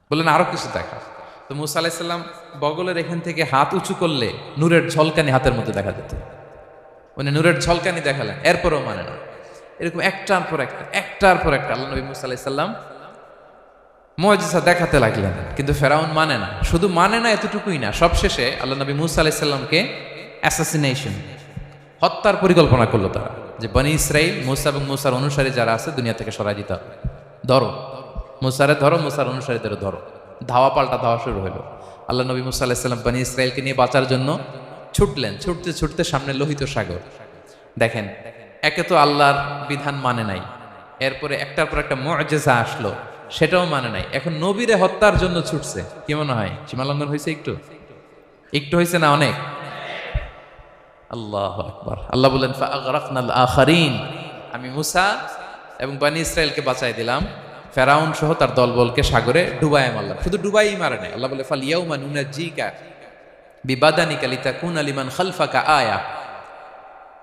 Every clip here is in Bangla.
বললেন আরো কিছু দেখা। তো মুসা আলাইসাল্লাম বগলের এখান থেকে হাত উঁচু করলে নূরের ঝলকানি হাতের মধ্যে দেখা যেত। উনি নূরের ঝলকানি দেখালেন, এরপরও মানে না। এরকম একটার পর একটা আল্লাহ নবী মুসা আলাইসাল্লাম মুআজিজা দেখাতে লাগলেন, কিন্তু ফেরাউন মানে না। শুধু মানে না এতটুকুই না, সবশেষে আল্লাহ নবী মুসা আলাইসাল্লামকে অ্যাসাসিনেশন, হত্যার পরিকল্পনা করলো তারা, যে বনি ইসরাইল মুসা এবং মুসার অনুসারী যারা আছে দুনিয়া থেকে সরাই দিতে হবে, ধরো মুসারে ধরো, মুসার অনুসারীদের ধরো। ধাওয়া পাল্টা ধাওয়া শুরু হলো। আল্লাহ নবী মুসা আলাইসাল্লাম বনি ইসরাইলকে নিয়ে বাঁচার জন্য ছুটলেন, ছুটতে ছুটতে সামনে লোহিত সাগর। দেখেন, একে তো আল্লাহর বিধান মানে নাই, এরপরে একটার পর একটা মুআজিজা আসলো, সেটাও মানে নাই, এখন নবীরে হত্যার জন্য ছুটছে। কি মনে হয় সীমালঙ্ঘন হয়েছে? একটু একটু হয়েছে না অনেক? আল্লাহু আকবার। আল্লাহ বলেন ফাআগরাকনাল আখারিন, আমি মুসা এবং বনি ইসরাইলকে বাঁচাই দিলাম, ফেরাউন সহ তার দলবলকে সাগরে ডুবাই মারলাম। শুধু ডুবাই মারে নাই, আল্লাহ বলে ফাল ইয়াউমা নুনাজ্জিকা বিবাদানিকা লিতাকুনা লিমান খালফাকা আয়া।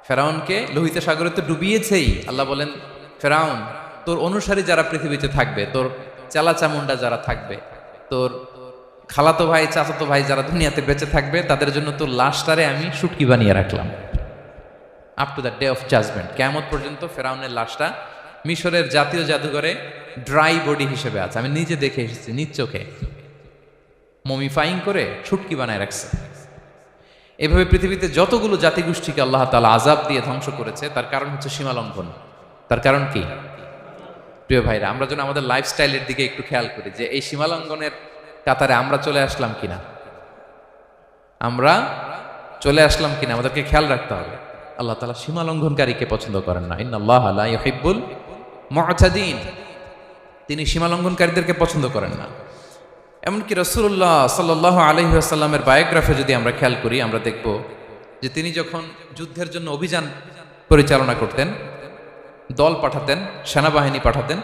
ফেরাউনকে লোহিত সাগরে তো ডুবিয়েছেই। আল্লাহ বলেন ফেরাউন, তোর অনুসারী যারা পৃথিবীতে থাকবে, তোর চালা চামুন্ডা যারা থাকবে, তোর খালাতো ভাই চাচাতো ভাই যারা দুনিয়াতে বেঁচে থাকবে, তাদের জন্য তোর লাশটারে আমি শুটকি বানিয়ে রাখলাম up to the day of judgment. কিয়ামত পর্যন্ত ফেরাউনের লাশটা মিশরের জাতীয় জাদুঘরে ড্রাই বডি হিসেবে আছে। আমি নিজে দেখে এসেছি, নিজ চোখে মমিফাইং করে শুটকি বানায় রাখছে। এভাবে পৃথিবীতে যতগুলো জাতিগোষ্ঠীকে আল্লাহ তাআলা আযাব দিয়ে ধ্বংস করেছে, তার কারণ হচ্ছে সীমালঙ্ঘন। তার কারণ কি? প্রিয় ভাইরা, আমরা যেন আমাদের লাইফস্টাইলের দিকে একটু খেয়াল করি, যে এই সীমালঙ্ঘনের কাতারে আমরা চলে আসলাম কিনা, আমাদেরকে খেয়াল রাখতে হবে। আল্লাহ তাআলা সীমালঙ্ঘনকারীকে পছন্দ করেন না। ইন্নাল্লাহা লা ইউহিব্বুল মুআতাদিন, তিনি সীমালঙ্ঘনকারীদেরকে পছন্দ করেন না। এমনকি রাসূলুল্লাহ সাল্লাল্লাহু আলাইহি ওয়াসাল্লামের বায়োগ্রাফি যদি আমরা খেয়াল করি, আমরা দেখব যে তিনি যখন যুদ্ধের জন্য অভিযান পরিচালনা করতেন, দল পাঠাতেন, সেনাবাহিনী পাঠাতেন,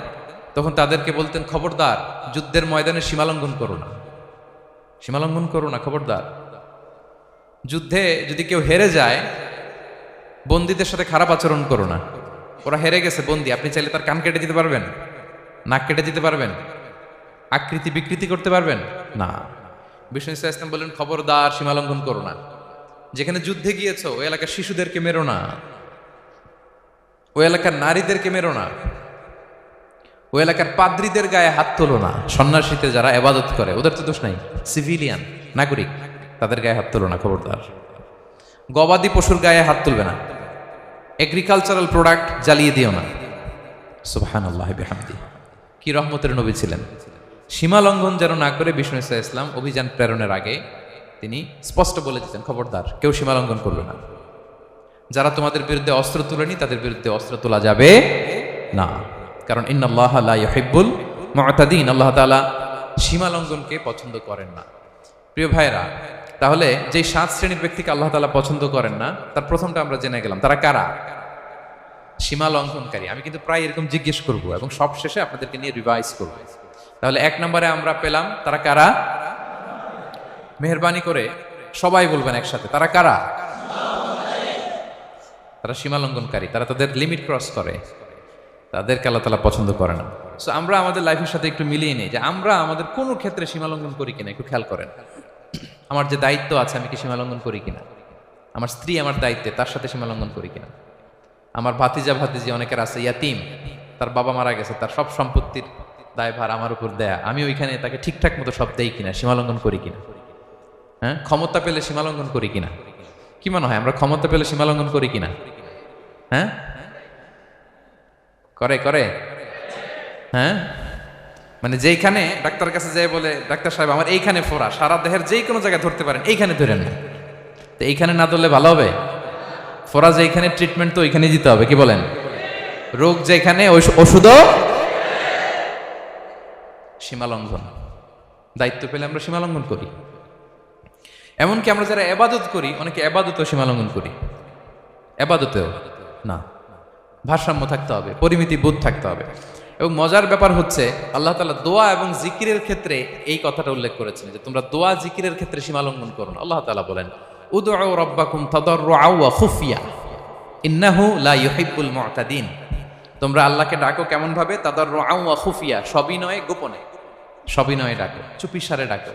তখন তাদেরকে বলতেন খবরদার যুদ্ধের ময়দানে সীমালঙ্ঘন করো না, খবরদার। যুদ্ধে যদি কেউ হেরে যায়, বন্দীদের সাথে খারাপ আচরণ করো না। ওরা হেরে গেছে বন্দী, আপনি চাইলে তার কান কেটে দিতে পারবেন, নাক কেটে দিতে পারবেন, আকৃতি বিকৃতি করতে পারবেন না। বিষ্ণু ইসলাম বললেন খবরদার সীমালঙ্ঘন করো না। যেখানে যুদ্ধে গিয়েছো ওই এলাকার শিশুদেরকে মেরো না, ওই এলাকার নারীদেরকে মেরো না, ওই এলাকার পাদ্রীদের গায়ে হাত তোলো না। সন্ন্যাসীতে যারা ইবাদত করে ওদের তো দোষ নাই, সিভিলিয়ান নাগরিক, তাদের গায়ে হাত তোলো না, খবরদার। গবাদি পশুর গায়ে হাত তুলবে না, এগ্রিকালচারাল প্রোডাক্ট জ্বালিয়ে দিও না। সুবহানাল্লাহি বিহামদিহি, কি রহমতের নবী ছিলেন। সীমা লঙ্ঘন যেন না করে বিষ্ণু ইসলাম অভিযান প্রেরণের আগে তিনি স্পষ্ট বলে দিতেন খবরদার কেউ সীমা লঙ্ঘন করবে না। যারা তোমাদের বিরুদ্ধে অস্ত্র তুলেনি তাদের বিরুদ্ধে অস্ত্র তোলা যাবে না, কারণ ইন্নাল্লাহা লা ইউহিব্বুল মুআতাদিন, আল্লাহ তাআলা সীমা লঙ্ঘনকে পছন্দ করেন না। প্রিয় ভাইরা, তাহলে যে 7 শ্রেণীর ব্যক্তিকে আল্লাহ তাআলা পছন্দ করেন না, তার প্রথমটা আমরা জেনে গেলাম। তারা কারা? সীমা লঙ্ঘনকারী। আমি কিন্তু প্রায় এরকম জিজ্ঞেস করব এবং সব শেষে আপনাদেরকে নিয়ে রিভাইজ করব। তাহলে 1 নম্বরে আমরা পেলাম তারা কারা। মেহেরবানি করে সবাই বলবেন একসাথে, তারা কারা? তারা সীমা লঙ্ঘনকারী, তারা তাদের লিমিট ক্রস করে, তাদেরকে আল্লাহ তাআলা পছন্দ করে না। সো আমরা আমাদের লাইফের সাথে একটু মিলিয়ে নিই যে আমরা আমাদের কোনো ক্ষেত্রে সীমা লঙ্ঘন করি কিনা একটু খেয়াল করেন। আমার যে দায়িত্ব আছে আমি কি সীমা লঙ্ঘন করি কিনা? আমার স্ত্রী আমার দায়িত্বে, তার সাথে সীমা লঙ্ঘন করি কিনা? আমার ভাতিজি অনেকের আছে ইয়াতিম, তার বাবা মারা গেছে, তার সব সম্পত্তির দায়ভার আমার উপর দেয়া, আমি ওইখানে তাকে ঠিকঠাক মতো সব দেই কিনা, সীমালঙ্ঘন করি কিনা? হ্যাঁ, ক্ষমতা পেলে সীমালঙ্ঘন করি কিনা? কি মনে হয় আমরা ক্ষমতা পেলে সীমালঙ্ঘন করি কিনা? হ্যাঁ, করে হ্যাঁ, মানে যেইখানে ডাক্তার কাছে যাই বলে ডাক্তার সাহেব আমার এইখানে ফোড়া, সারা দেহের যেই কোনো জায়গায় ধরতে পারেন, এইখানে ধরেন না, তো এইখানে না ধরলে ভালো হবে? ফোড়া যেখানে, ট্রিটমেন্ট তো ওইখানে দিতে হবে, কি বলেন? রোগ যেখানে ওষুধও সীমালঙ্ঘন। দায়িত্ব পেলে আমরা সীমালঙ্ঘন করি। এমনকি আমরা যারা ইবাদত করি, অনেকে ইবাদতেও সীমালঙ্ঘন করি, ইবাদতেও না। ভারসাম্য থাকতে হবে, পরিমিতি বোধ থাকতে হবে। এবং মজার ব্যাপার হচ্ছে আল্লাহ তাআলা দোয়া এবং জিকিরের ক্ষেত্রে এই কথাটা উল্লেখ করেছেন যে তোমরা দোয়া জিকিরের ক্ষেত্রে সীমালঙ্ঘন করো না। আল্লাহ তাআলা বলেন উদউ রাব্বাকুম তাদাররুআ ওয়া খুফিয়া ইন্নাহু লা ইউহিব্বুল মুআতাদিন। তোমরা আল্লাহকে ডাকো কেমন ভাবে? তাদাররুআ ওয়া খুফিয়া, সবিনয়ে গোপনে। সবিনয়ে ডাকো, চুপিসারে ডাকো,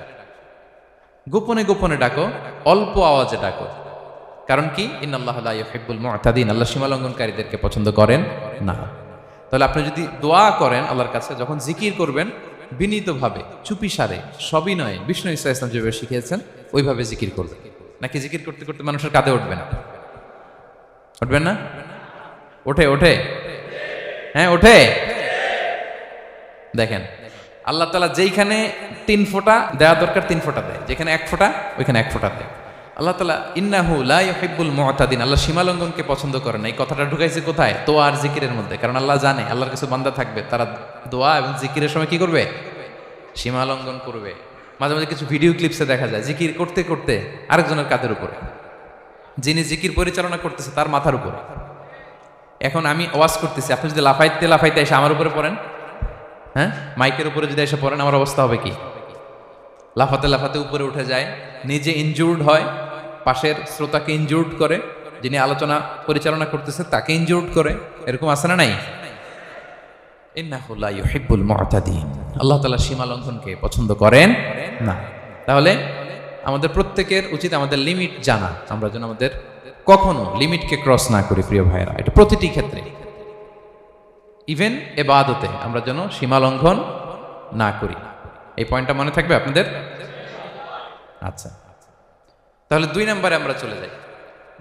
গোপনে গোপনে ডাকো, অল্প আওয়াজে ডাকো। কারণ কি? ইন্নাল্লাহা লা ইউহিব্বুল মু'তাদিন, আল্লাহ সীমা লঙ্ঘনকারীদেরকে পছন্দ করেন না। তাহলে আপনি যদি দোয়া করেন আল্লাহর কাছে, যখন জিকির করবেন বিনীতভাবে, চুপিসারে, সবিনয়ে, বিষ্ণু ঈসা ইসলাম যেভাবে শিখিয়েছেন ওইভাবে জিকির করবেন। নাকি জিকির করতে করতে মানুষের কাঁধে উঠবেন? উঠবেন না? ওঠে ওঠে, হ্যাঁ ওঠে। দেখেন আল্লাহ তাআলা যেইখানে 3 ফোঁটা দেওয়া দরকার 3 ফোঁটা দেয়, যেখানে 1 ফোঁটা ওইখানে 1 ফোঁটা দেয়। আল্লাহ তাআলা ইন্নাহু লা ইউহিব্বুল মু'তাদিন, আল্লাহ সীমালঙ্ঘনকে পছন্দ করেন না। এই কথাটা ঢুকাইছে কোথায়? দোয়া আর জিকিরের মধ্যে। কারণ আল্লাহ জানে আল্লাহর কিছু বান্দা থাকবে, তারা দোয়া এবং জিকিরের সময় কি করবে? সীমালঙ্ঘন করবে। মাঝে মাঝে কিছু ভিডিও ক্লিপসে দেখা যায় জিকির করতে করতে আরেকজনের কাঁধের উপরে, যিনি জিকির পরিচালনা করতেছে তার মাথার উপরে। এখন আমি ওয়াজ করতেছি, আপনি যদি লাফাইতে লাফাইতে এসে আমার উপরে পড়েন, হ্যাঁ মাইকের উপরে যদি এসে পড়েন, আমার অবস্থা হবে কি? লাফাতে লাফাতে উপরে উঠে যায়, নিজে ইনজুর্ড হয়, পাশের শ্রোতাকে ইনজুর্ড করে, যিনি আলোচনা পরিচালনা করতেছে তাকে ইনজুর্ড করে। এরকম আছে না নাই? ইন্নাহু লা ইউহিব্বুল মু'তাদিন, আল্লাহ তাআলা সীমা লঙ্ঘনকে পছন্দ করেন না। তাহলে আমাদের প্রত্যেকের উচিত আমাদের লিমিট জানা, আমরা যেন আমাদের কখনো লিমিটকে ক্রস না করি প্রিয় ভাইয়েরা। এটা প্রতিটি ক্ষেত্রে, ইভেন ইবাদতে আমরা যেন সীমা লঙ্ঘন না করি। এই পয়েন্টটা মনে থাকবে আপনাদের? আচ্ছা, তাহলে 2 নম্বরে আমরা চলে যাই।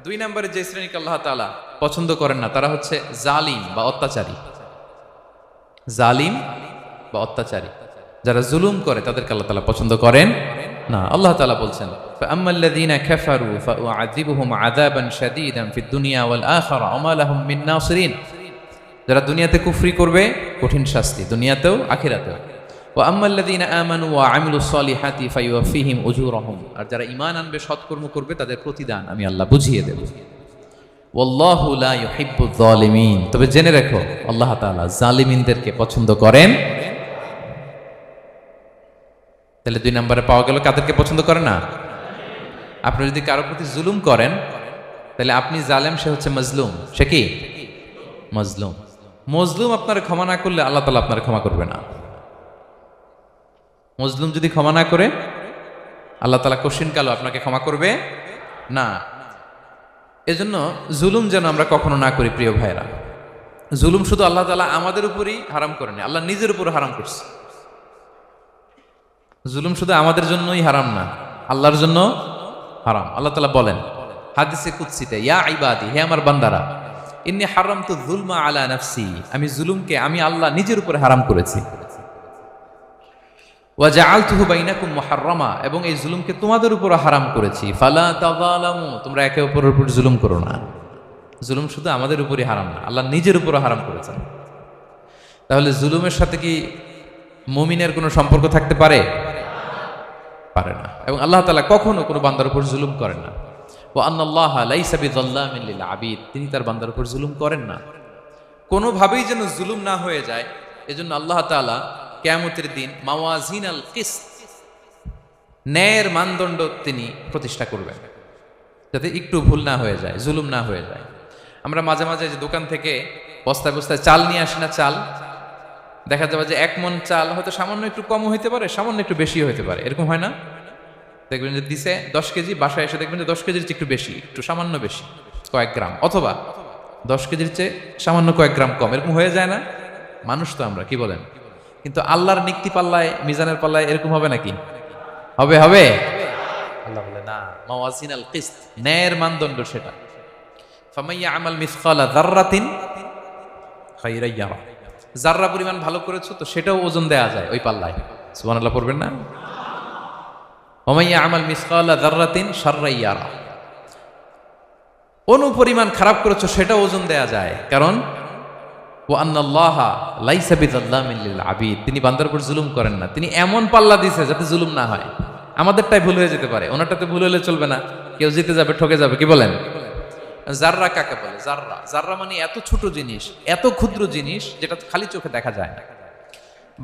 2 নম্বরে যে শ্রেণীকে আল্লাহ তাআলা পছন্দ করেন না তারা হচ্ছে জালিম বা অত্যাচারী। জালিম বা অত্যাচারী, যারা জুলুম করে তাদেরকে আল্লাহ তাআলা পছন্দ করেন না। আল্লাহ তাআলা বলছেন ফাআম্মাল্লাযীনা কাফারু ফাউআযিবুহুম আযাবান শাদীদান ফিদ দুনিয়া ওয়াল আখিরা ওয়া মা লাহুম মিন নাসিরিন, যারা দুনিয়াতে কুফরি করবে কঠিন শাস্তি দুনিয়াতেও আখিরাতেও। ওয়া আম্মাল্লাযীনা আমানু ওয়া আমিলুস সলিহাতি ফায়ুওয়াফিহিম উজুরাহুম, আর যারা ঈমান আনবে সৎকর্ম করবে তাদের প্রতিদান আমি আল্লাহ বুঝিয়ে দেব। ওয়াল্লাহু লা ইউহিব্বুয যালিমিন, তবে জেনে রাখো আল্লাহ তাআলা জালিমিনদেরকে পছন্দ করেন। তাহলে 2 নম্বরে পাওয়া গেল কাদেরকে পছন্দ করে না? আপনি যদি কারো প্রতি জুলুম করেন তাহলে আপনি জালেম, সে হচ্ছে মাজলুম। সে কি? মাজলুম। মজলুম আপনার ক্ষমা না করলে আল্লাহ তাআলা আপনার ক্ষমা করবে না। মজলুম যদি ক্ষমা না করে আল্লাহ তাআলা কঠিন কালো আপনাকে ক্ষমা করবে না। এজন্য জুলুম যেন আমরা কখনো না করি প্রিয় ভাইরা। জুলুম শুধু আল্লাহ তাআলা আমাদের উপরই হারাম করেনি, আল্লাহ নিজের উপর হারাম করছে। জুলুম শুধু আমাদের জন্যই হারাম না, আল্লাহর জন্য হারাম। আল্লাহ তাআলা বলেন হাদিসে কুদসিতে, ইয়া ইবাদি, হে আমার বান্দারা, ইন্নী হারামতু যুলমা আলা নাফসি, আমি জুলুমকে আমি আল্লাহ নিজের উপরে হারাম করেছি। ওয়া জাআলতুহু বাইনাকুম মুহাররামা, এবং এই জুলুমকে তোমাদের উপর হারাম করেছি। ফালা তাযালামু, তোমরা একে অপরের উপর জুলুম করো না। জুলুম শুধু আমাদের উপরই হারাম না, আল্লাহ নিজের উপর হারাম করেছেন। তাহলে জুলুমের সাথে কি মুমিনের কোনো সম্পর্ক থাকতে পারে? পারে না। এবং আল্লাহ তাআলা কখনো কোনো বান্দার উপর জুলুম করেন না। ওয়া আন্নাল্লাহা লাইসা বিযাল্লামিন লিল আবিদ, তিনি তার বান্দার উপর জুলুম করেন না। কোনোভাবেই যেন জুলুম না হয়ে যায়, এজন্য আল্লাহ তাআলা কিয়ামতের দিন মাওয়াজিনাল কিসত, ন্যায়ের মানদণ্ড তিনি প্রতিষ্ঠা করবেন, যাতে একটু ভুল না হয়ে যায়, জুলুম না হয়ে যায়। আমরা মাঝে মাঝে যে দোকান থেকে বস্তায় বস্তায় চাল নিয়ে আসি না, চাল দেখা যাবে যে 1 মণ চাল হয়তো সামান্য একটু কম হইতে পারে, সামান্য একটু বেশিও হইতে পারে, এরকম হয় না? দেখবেন যে দিছে 10 কেজি, বাসায় এসে দেখবেন যে 10 কেজির চেয়ে একটু বেশি, একটু সামান্য বেশি কয়েক গ্রাম, অথবা 10 কেজির চেয়ে সামান্য কয়েক গ্রাম কম, এরকম হয়ে যায় না? মানুষ তো আমরা, কি বলেন? কিন্তু আল্লাহর নিক্তি পাল্লায়, মিজানের পাল্লায় এরকম হবে নাকি? হবে? হবে? আল্লাহ বলে না, মাওয়াজিনাল কিসত, ন্যায়ের মানদণ্ড সেটা। ফামাইয়া আমাল মিসকালা যাররাতিন খায়রান ইয়ারা, যাররা পরিমাণ ভালো করেছো তো সেটাও ওজন দেয়া যায় ওই পাল্লায়। সুবহানাল্লাহ পড়বেন না? ওমাইয়া আমাল মিসকালা যাররাতিন শাররান ইয়ারা, অনুপরিমাণ খারাপ করেছো সেটাও ওজন দেয়া যায়। কারণ ওয়া আন্নাল্লাহা লাইসা বিযাল্লামিন লিল আবিদ, তিনি বান্দার উপর জুলুম করেন না। তিনি এমন পাল্লা দিয়েছে যাতে জুলুম না হয়। আমাদেরটাই ভুল হয়ে যেতে পারে, ওনারটাতে ভুল হলে চলবে না, কেউ জিতে যাবে, ঠকে যাবে, কি বলেন? জাররা কাকে বলে? জাররা, জাররা মানে এত ছোট জিনিস, এত ক্ষুদ্র জিনিস যেটা খালি চোখে দেখা যায় না।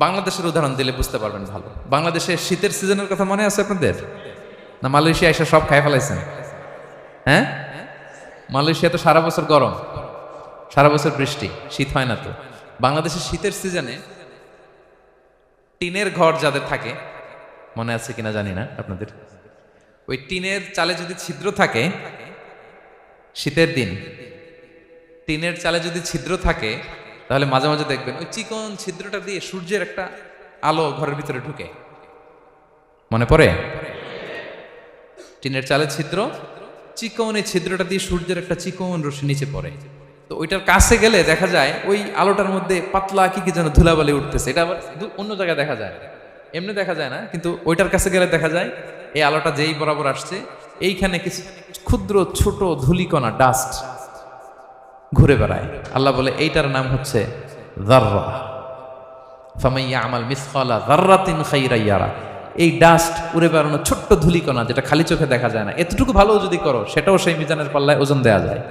বাংলাদেশের উদাহরণ দিলে বুঝতে পারবেন ভালো। বাংলাদেশের শীতের সিজনের কথা মনে আছে আপনাদের? না মালয়েশিয়া এসে সব খাই ফেলাইছেন? হ্যাঁ, মালয়েশিয়া তো সারা বছর গরম, সারা বছর বৃষ্টি, শীত হয় না। তো বাংলাদেশের শীতের সিজনে টিনের ঘর যাদের থাকে, মনে আছে কিনা জানি না আপনাদের, ওই টিনের চালে যদি ছিদ্র থাকে, শীতের দিন টিনের চালে যদি ছিদ্র থাকে, তাহলে মাঝে মাঝে দেখবেন ওই চিকন ছিদ্রটা দিয়ে সূর্যের একটা আলো ঘরের ভিতরে ঢুকে। মনে পড়ে? টিনের চালে ছিদ্র, চিকন এই ছিদ্রটা দিয়ে সূর্যের একটা চিকন রশ্মি নিচে পড়ে। তো ওইটার কাছে গেলে দেখা যায় ওই আলোটার মধ্যে পাতলা কি কি যেন ধুলাবালি উঠতেছে। এটা আবার অন্য জায়গায় দেখা যায় না, এমনি দেখা যায় না, কিন্তু ওইটার কাছে গেলে দেখা যায় এই আলোটা যেই বরাবর আসছে, এইখানে কিছু ক্ষুদ্র ছোট ধূলিকণা, ডাস্ট ঘুরে বেড়ায়। আল্লাহ বলে এইটার নাম হচ্ছে যাররা। ফামান ইয়ামাল মিসকালা যাররাতিন খাইরান ইয়ারা। এই ডাস্ট উড়ে বেড়ানো ছোট্ট ধূলিকণা, যেটা খালি চোখে দেখা যায় না, এতটুকু ভালো যদি করো সেটাও সেই মিজানের পাল্লায় ওজন দেয়া যায়।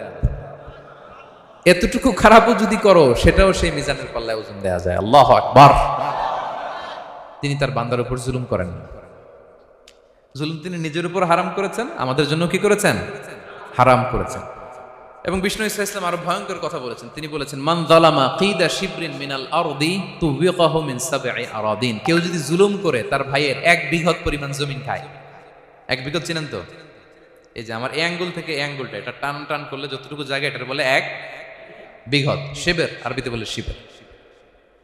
এতটুকু খারাপও যদি করো সেটাও সেই মিজানের পাল্লায় ওজন দেয়া যায়। আল্লাহু আকবার। তিনি তার বান্দার উপর জুলুম করেন না। জুলুম তিনি নিজের উপর হারাম করেছেন, আমাদের জন্য কি করেছেন? হারাম করেছেন। এবং বিষ্ণু ইসলাম আরো ভয়ঙ্কর কথা বলেছেন। তিনি বলেছেন, মান যালামা কিদা শিবরিন মিনাল আরদি তুবিকাহু মিন সাবঈ আরাদিন। কেউ যদি জুলুম করে তার ভাইয়ের 1 বিঘত পরিমাণ জমিন খায়। 1 বিঘত চিনেন তো? এই যে আমার এই আঙ্গুল থেকে এই আঙ্গুলটা, এটা টান টান করলে যতটুকু জায়গা, এটা বলে 1 বিঘত। শিবের আরবিতে বলে শিবের।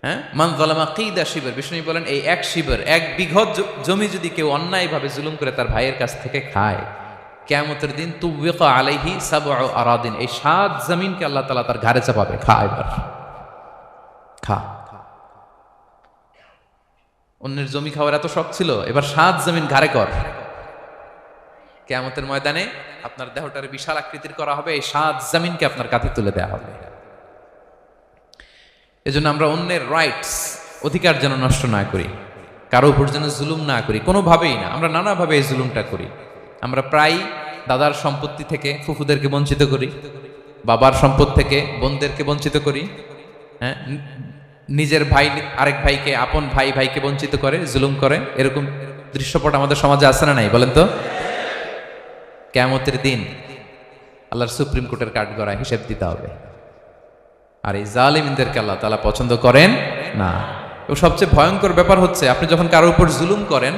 হ্যাঁ, মান যালামা কিদা শিবের। বিষ্ণু বলেন এই 1 শিবের 1 বিঘত জমি যদি কেউ অন্যায়ভাবে জুলুম করে তার ভাইয়ের কাছ থেকে খায়, কিয়ামতের দিন তুবিকা আলাইহি সাবউ আরাদিন, এই 7 জমিনকে আল্লাহ তাআলা তার ঘাড়ে চাপাবে। খা, এবার খা। অন্যের জমি খাওয়ার এত শখ ছিল, এবার 7 জমিন ঘাড়ে কর। কিয়ামতের ময়দানে আপনার দেহটার বিশাল আকৃতির করা হবে, এই 7 জমিনকে আপনার কাঁধে তুলে দেওয়া হবে। এজন্য আমরা অন্যের রাইটস, অধিকার যেন নষ্ট না করি, কারো উপর যেন জুলুম না করি, কোনোভাবেই না। আমরা নানাভাবে এই জুলুমটা করি। আমরা প্রায় দাদার সম্পত্তি থেকে ফুফুদেরকে বঞ্চিত করি, বাবার সম্পদ থেকে বোনদেরকে বঞ্চিত করি। হ্যাঁ, নিজের ভাই আরেক ভাইকে, আপন ভাই ভাইকে বঞ্চিত করে, জুলুম করে। এরকম দৃশ্যপট আমাদের সমাজে আছে না নাই বলেন তো? কিয়ামতের দিন আল্লাহর সুপ্রিম কোর্টের কাঠগড়ায় হিসেব দিতে হবে। আর এই জালিমদেরকে আল্লাহ তাআলা পছন্দ করেন না। এবং সবচেয়ে ভয়ঙ্কর ব্যাপার হচ্ছে, আপনি যখন কারোর উপর জুলুম করেন,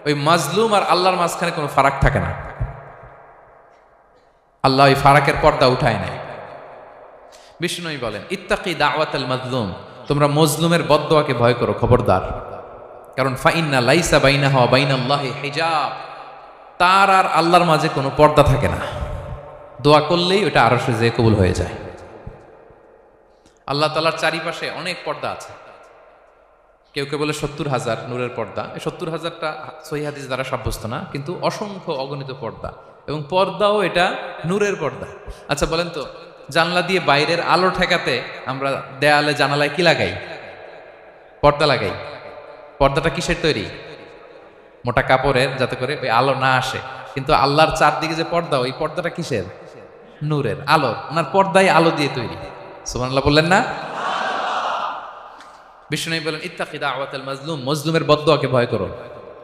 ওই মাজলুম আর আল্লাহর মাঝখানে কোনো ফারাক থাকে না। আল্লাহ ওই ফারাকের পর্দা উঠায় নেয়। বিষ্ণু বলেন, ইত্তাকি দাওয়াতাল মাজলুম, তোমরা মজলুমের বদদোয়াকে ভয় করো, খবরদার। কারণ ফাইন্না লাইসা বাইনাহা ওয়া বাইনাল্লাহি হিজাব, তার আর আল্লাহর মাঝে কোনো পর্দা থাকে না। দোয়া করলেই ওটা আরশে যেয়ে কবুল হয়ে যায়। আল্লাহ তাআলার চারিপাশে অনেক পর্দা আছে। কেউ কেউ বলে 70,000 নূরের পর্দা। এই 70,000টা সহিহ হাদিস দ্বারা সাব্যস্ত না, কিন্তু অসংখ্য অগণিত পর্দা, এবং পর্দাও এটা নূরের পর্দা। আচ্ছা বলেন তো, জানলা দিয়ে বাইরের আলো ঠেকাতে আমরা দেয়ালে জানালায় কি লাগাই? পর্দা লাগাই। পর্দাটা কিসের তৈরি? মোটা কাপড়ের, যাতে করে ওই আলো না আসে। কিন্তু আল্লাহর চারদিকে যে পর্দা, ওই পর্দাটা কিসের? নূরের আলো। ওনার পর্দায় আলো দিয়ে তৈরি। সুবহানাল্লাহ বললেন না? বিষ্ণু বলেন, ইত্তাকি দাওয়াতাল মাজলুম, মজলুমের বদদোয়াকে ভয় করো।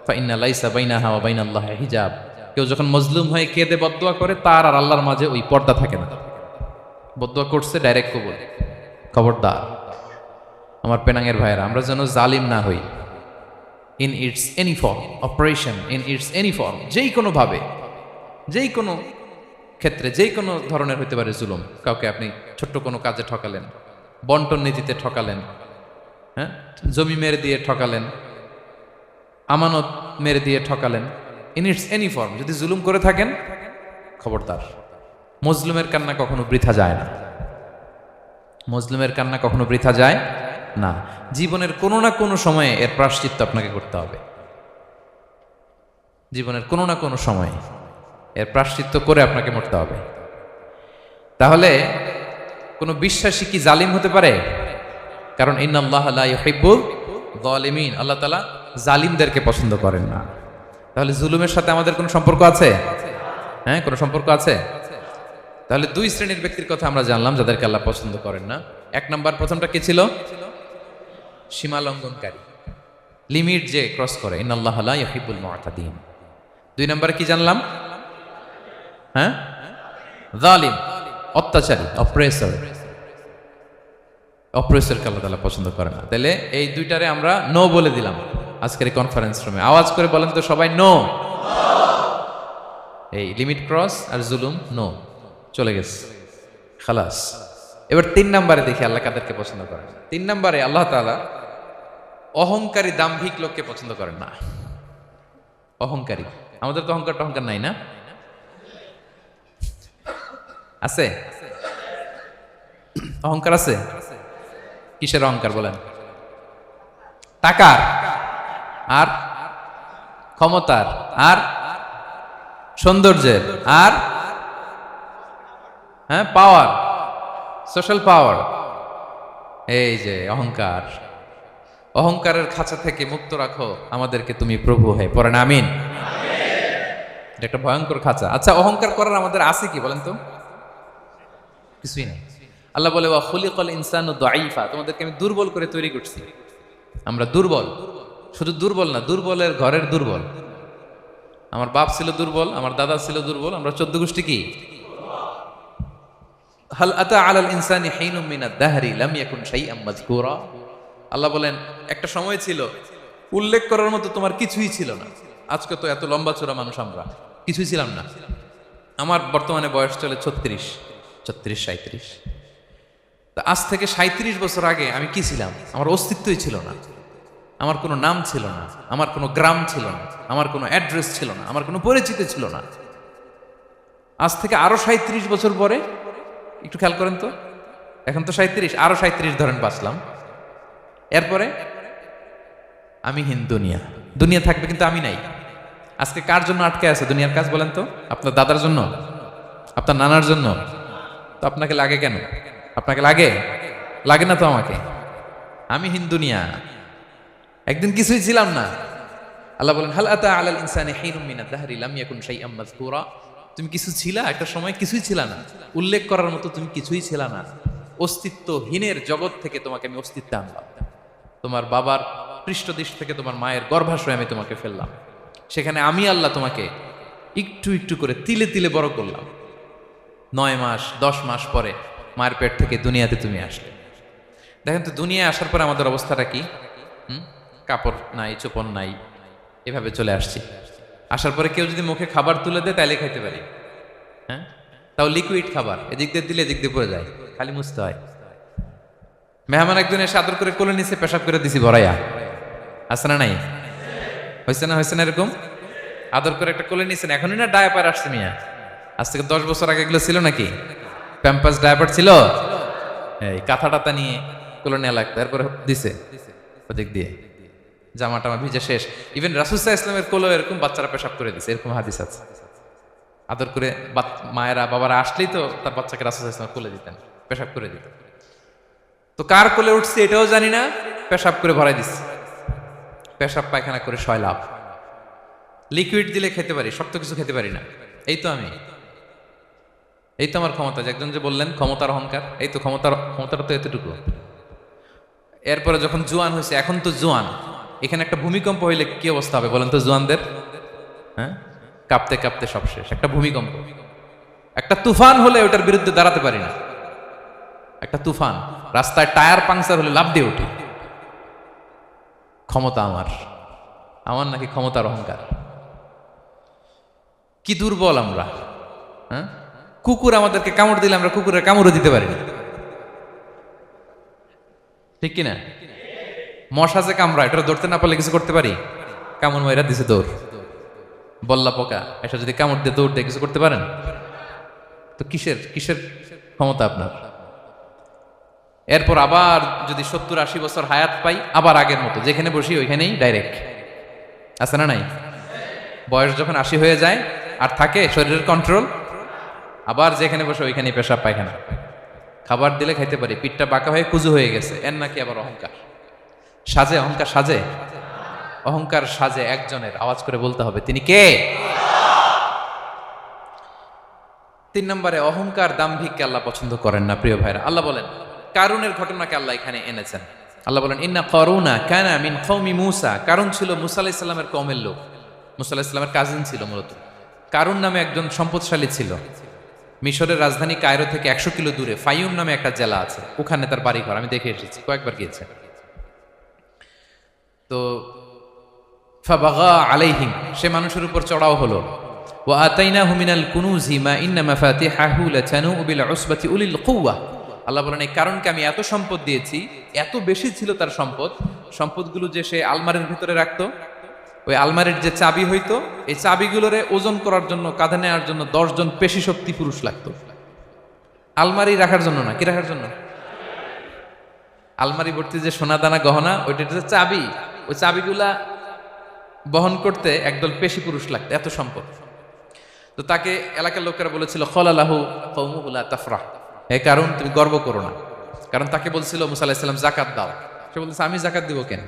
ফাইন্না লাইসা বাইনাহা ওয়া বাইনাল্লাহি হিজাব, কেউ যখন মজলুম হয়ে কেঁদে বদদোয়া করে, তার আর আল্লাহর মাঝে ওই পর্দা থাকে না। বদদোয়া করছে, ডাইরেক্ট কবুল। খবরদার আমার পেনাঙ্গের ভাইয়েরা, আমরা যেন জালিম না হই। In it's any form, operation in it's any form, যেই কোনো ভাবে, যেই কোনো ক্ষেত্রে, যেই কোনো ধরনের হইতে পারে জুলুম। কাউকে আপনি ছোট্ট কোনো কাজে ঠকালেন, বন্টন নীতিতে ঠকালেন, হ্যাঁ, জমি মেরে দিয়ে ঠকালেন, আমানত মেরে দিয়ে ঠকালেন, ইন ইটস এনি ফর্ম যদি জুলুম করে থাকেন, খবরদার। মজলুমের কান্না কখনো বৃথা যায় না। মজলুমের কান্না কখনো বৃথা যায় না। জীবনের কোনো না কোনো সময়ে এর প্রায়শ্চিত্ত আপনাকে করতে হবে। জীবনের কোনো না কোনো সময়ে এর প্রায়শ্চিত্ত করে আপনাকে মরতে হবে। তাহলে কোনো বিশ্বাসী কি জালিম হতে পারে? কারণ ইন্নাল্লাহা লা ইউহিব্বুল যালিমিন, আল্লাহ তাআলা জালিমদেরকে পছন্দ করেন না। তাহলে জুলুমের সাথে আমাদের কোনো সম্পর্ক আছে? হ্যাঁ, কোনো সম্পর্ক আছে। তাহলে 2 শ্রেণীর ব্যক্তির কথা আমরা জানলাম যাদেরকে আল্লাহ পছন্দ করেন না। 1 নাম্বার, প্রথমটা কি ছিল? সীমা লঙ্ঘনকারী, লিমিট যে ক্রস করে, ইন্নাল্লাহা লা ইউহিব্বুল মুআতাদিন। 2 নাম্বারে কি জানলাম? হ্যাঁ, জালিম, অত্যাচারী, অপ্রেসর। অপ্রয়োজনকে আল্লাহ তাআলা পছন্দ করে না। তাহলে এই দুইটারে আমরা নো বলে দিলাম আজকের এই কনফারেন্স রুমে। আওয়াজ করে বলেন তো সবাই নো। এই লিমিট ক্রস আর জুলুম নো, চলে গেছে, খালাস। এবার 3 নম্বরে দেখি আল্লাহ কাদেরকে পছন্দ করেন না। 3 নম্বরে আল্লাহ তাআলা অহংকারী দাম্ভিক লোককে পছন্দ করেন না। অহংকারী, আমাদের তো অহংকার টহংকার নাই না? আছে? অহংকার আছে? কিসের অহংকার বলেন? টাকার, আর ক্ষমতার, আর সৌন্দর্যের, আর হ্যাঁ পাওয়ার, সোশ্যাল পাওয়ার। এই যে অহংকার, অহংকারের খাঁচা থেকে মুক্ত রাখো আমাদেরকে তুমি প্রভু হয়ে, পড়েন আমিন। এটা একটা ভয়ঙ্কর খাঁচা। আচ্ছা, অহংকার করার আমাদের আছে কি বলেন তো? কিছুই নেই। আল্লাহ বলে ওয়া খুলিকাল ইনসানু দাঈফা, তোমাদেরকে আমি দুর্বল করে তৈরি করছি। আমরা দুর্বল, শুধু দুর্বল না, দুর্বলের ঘরের দুর্বল। আমার বাপ ছিল দুর্বল, আমার দাদা ছিল দুর্বল, আমরা 14 গোষ্ঠী কি? হাল আতা আলাল ইনসানি হিনুম মিনাদ দাহরি লাম ইয়াকুন শাইআম মাযকুরা। আল্লাহ বলেন একটা সময় ছিল উল্লেখ করার মতো তোমার কিছুই ছিল না। আজকে তো এত লম্বা চড়া মানুষ, আমরা কিছুই ছিলাম না। আমার বর্তমানে বয়স চলে 36, 37। তা আজ থেকে 37 বছর আগে আমি কি ছিলাম? আমার অস্তিত্বই ছিল না, আমার কোনো নাম ছিল না, আমার কোনো গ্রাম ছিল না, আমার কোনো অ্যাড্রেস ছিল না, আমার কোনো পরিচিতি ছিল না। আজ থেকে আরো 37 বছর পরে একটু খেয়াল করেন তো, এখন তো 37, আরো 37 ধরেন বাঁচলাম। এরপরে আমি দুনিয়া, দুনিয়া থাকবে কিন্তু আমি নাই। আজকে কার জন্য আটকে আছে দুনিয়ার কাজ বলেন তো? আপনার দাদার জন্য, আপনার নানার জন্য। তো আপনাকে লাগে কেন? আপনাকে লাগে? লাগে না তো আমাকে। আমি দুনিয়া, একদিন কিছুই ছিলাম না। আল্লাহ বলেন হাল আতা আলাল ইনসানি হিনুম মিনাদ দাহরি লাম ইয়াকুন শাইআম মাযকুরা। তুমি কিছু ছিলা, একটা সময় কিছুই ছিলা না, উল্লেখ করার মতো তুমি কিছুই ছিলা না। অস্তিত্বহীনের জগৎ থেকে তোমাকে আমি অস্তিত্ব আনলাম। তোমার বাবার পৃষ্ঠদেশ থেকে তোমার মায়ের গর্ভাশয়ে আমি তোমাকে ফেললাম। সেখানে আমি আল্লাহ তোমাকে একটু একটু করে তিলে তিলে বড় করলাম। 9 মাস 10 মাস পরে মায়ের পেট থেকে দুনিয়াতে তুমি আসলে। দেখেন তো দুনিয়ায় আসার পরে আমাদের অবস্থাটা কি? কাপড় নাই, চোপন নাই, এভাবে চলে আসছি। আসার পরে কেউ যদি মুখে খাবার তুলে দেয় তাইলে খাইতে পারি, হ্যাঁ, তাও লিকুইড খাবার, এদিক দিয়ে দিলে এদিক দিয়ে পড়ে যায়, খালি মুছতে হয়। মেহমান একজন এসে আদর করে কোলে নিচে পেশাব করে দিছি ভরাইয়া, আছে না নাই? হয়েছে না, হয়েছে না এরকম? আদর করে একটা কোলে নিছেন, এখনই না ডায়াপার আসছে মিয়া। আজ থেকে 10 বছর আগে এগুলো ছিল নাকি? প্যাম্পাস ডায়াপার ছিল, এই কাঁথা টাতা নিয়ে কোলে নেওয়া লাগতো, এরপরে দিছে ওদিক দিয়ে, জামা টামা ভিজে শেষ। ইভেন রাসূল সাল্লাল্লাহু আলাইহি ওয়াসাল্লামের কোলেও এরকম বাচ্চারা পেশাব করে দিছে, এরকম হাদিস আছে। আদর করে মায়েরা বাবারা আসলেই তো তার বাচ্চাকে রাসূল সাল্লাল্লাহু আলাইহি ওয়াসাল্লাম কোলে দিতেন, পেশাব করে দিতেন। তো কার কোলে উঠছে এটাও জানি না, পেশাব করে ভরাই দিচ্ছে। পেশাব পায়খানা করে সয়লাভ। লিকুইড দিলে খেতে পারি, শক্ত কিছু খেতে পারি না। এই তো আমি, এই তো আমার ক্ষমতা। একজন যে বললেন ক্ষমতার অহংকার, এই তো ক্ষমতাটা তো এতটুকু। এরপরে যখন জোয়ান হয়েছে, এখন তো জোয়ান, এখানে একটা ভূমিকম্প হইলে কি অবস্থা হবে বলেন তো জোয়ানদের? হ্যাঁ, কাঁপতে কাঁপতে সব শেষ। একটা ভূমিকম্প, একটা তুফান হলে ওটার বিরুদ্ধে দাঁড়াতে পারি না। একটা তুফান, রাস্তায় টায়ার পাংচার হলে লাফ দিয়ে উঠি। ক্ষমতা আমার, আমার নাকি ক্ষমতার অহংকার। কি দুর্বল আমরা, হ্যাঁ? কুকুর আমাদেরকে কামড় দিলে আমরা কুকুরের কামড়ও দিতে পারি না, ঠিক কিনা? মশা যে কামড়া, এটা ধরতে না পারলে কিছু করতে পারি? কামড় মাইরা দিছে দৌড়। বল্লা পোকা এটা যদি কামড় দিয়ে দৌড় দিয়ে কিছু করতে পারেন? তো কিসের কিসের ক্ষমতা আপনার? এরপর আবার যদি 70-80 বছর হায়াত পাই, আবার আগের মতো যেখানে বসি ওইখানেই ডাইরেক্ট, আছে না নাই? বয়স যখন 80 হয়ে যায় আর থাকে শরীরের কন্ট্রোল, আবার যেখানে বসে ওইখানেই পেশাব পায়খানা। খাবার দিলে খাইতে পারি, পিঠটা বাঁকা হয়ে কুজু হয়ে গেছে, এর নাকি আবার অহংকার। সাজে অহংকার, সাজে অহংকার, সাজে একজনের। আওয়াজ করে বলতে হবে তিনি কে? 3 নম্বরে অহংকার দাম্ভিককে আল্লাহ পছন্দ করেন না। প্রিয় ভাইরা, আল্লাহ বলেন কারুনের ঘটনাকে আল্লাহ এখানে এনেছেন। আল্লাহ বলেন ইন্না কারুনা কানা মিন কওমি মূসা। কারুন ছিল মুসা আলাইহিস সালামের কওমের লোক, মুসা আলাইহিস সালামের কাজিন ছিল মূলত। কারুন নামে একজন সম্পদশালী ছিল, মিশরের রাজধানী কায়রো থেকে 100 কিলো দূরে ফাইউম নামে একটা জেলা আছে, ওখানে তার বাড়িঘর। আমি দেখে এসেছি, কয়েকবার গিয়েছে। তো ফাবাগা আলাইহিম, সে মানুষের উপর চড়াও হলো। ওয়া আতাইনাহু মিনাল কুনুজি মা ইন্না মাফাতিহাহু লাতানু বিল উসবাতি উলিল কুওয়া। আল্লাহ বলেন এই কারণকে আমি এত সম্পদ দিয়েছি, এত বেশি ছিল তার সম্পদ, সম্পদগুলো যে সে আলমারির ভিতরে রাখতো, ওই আলমারির যে চাবি হইতো, এই চাবিগুলোরে ওজন করার জন্য, কাঁধে নেওয়ার জন্য 10 জন পেশি শক্তি পুরুষ লাগতো। আলমারি রাখার জন্য না, কি রাখার জন্য? আলমারি ভর্তি যে সোনা দানা গহনা, ওইটার যে চাবি, ওই চাবিগুলা বহন করতে একদল পেশি পুরুষ লাগতো, এত সম্পদ। তো তাকে এলাকার লোকেরা বলেছিল খলালাহু কওমুহু লা তাফরাহ, হে কারণ তুমি গর্ব করো না। কারণ তাকে বলছিল মুসা আলাইহিস সালাম যাকাত দাও, সে বলতেছে আমি যাকাত দিব কেন,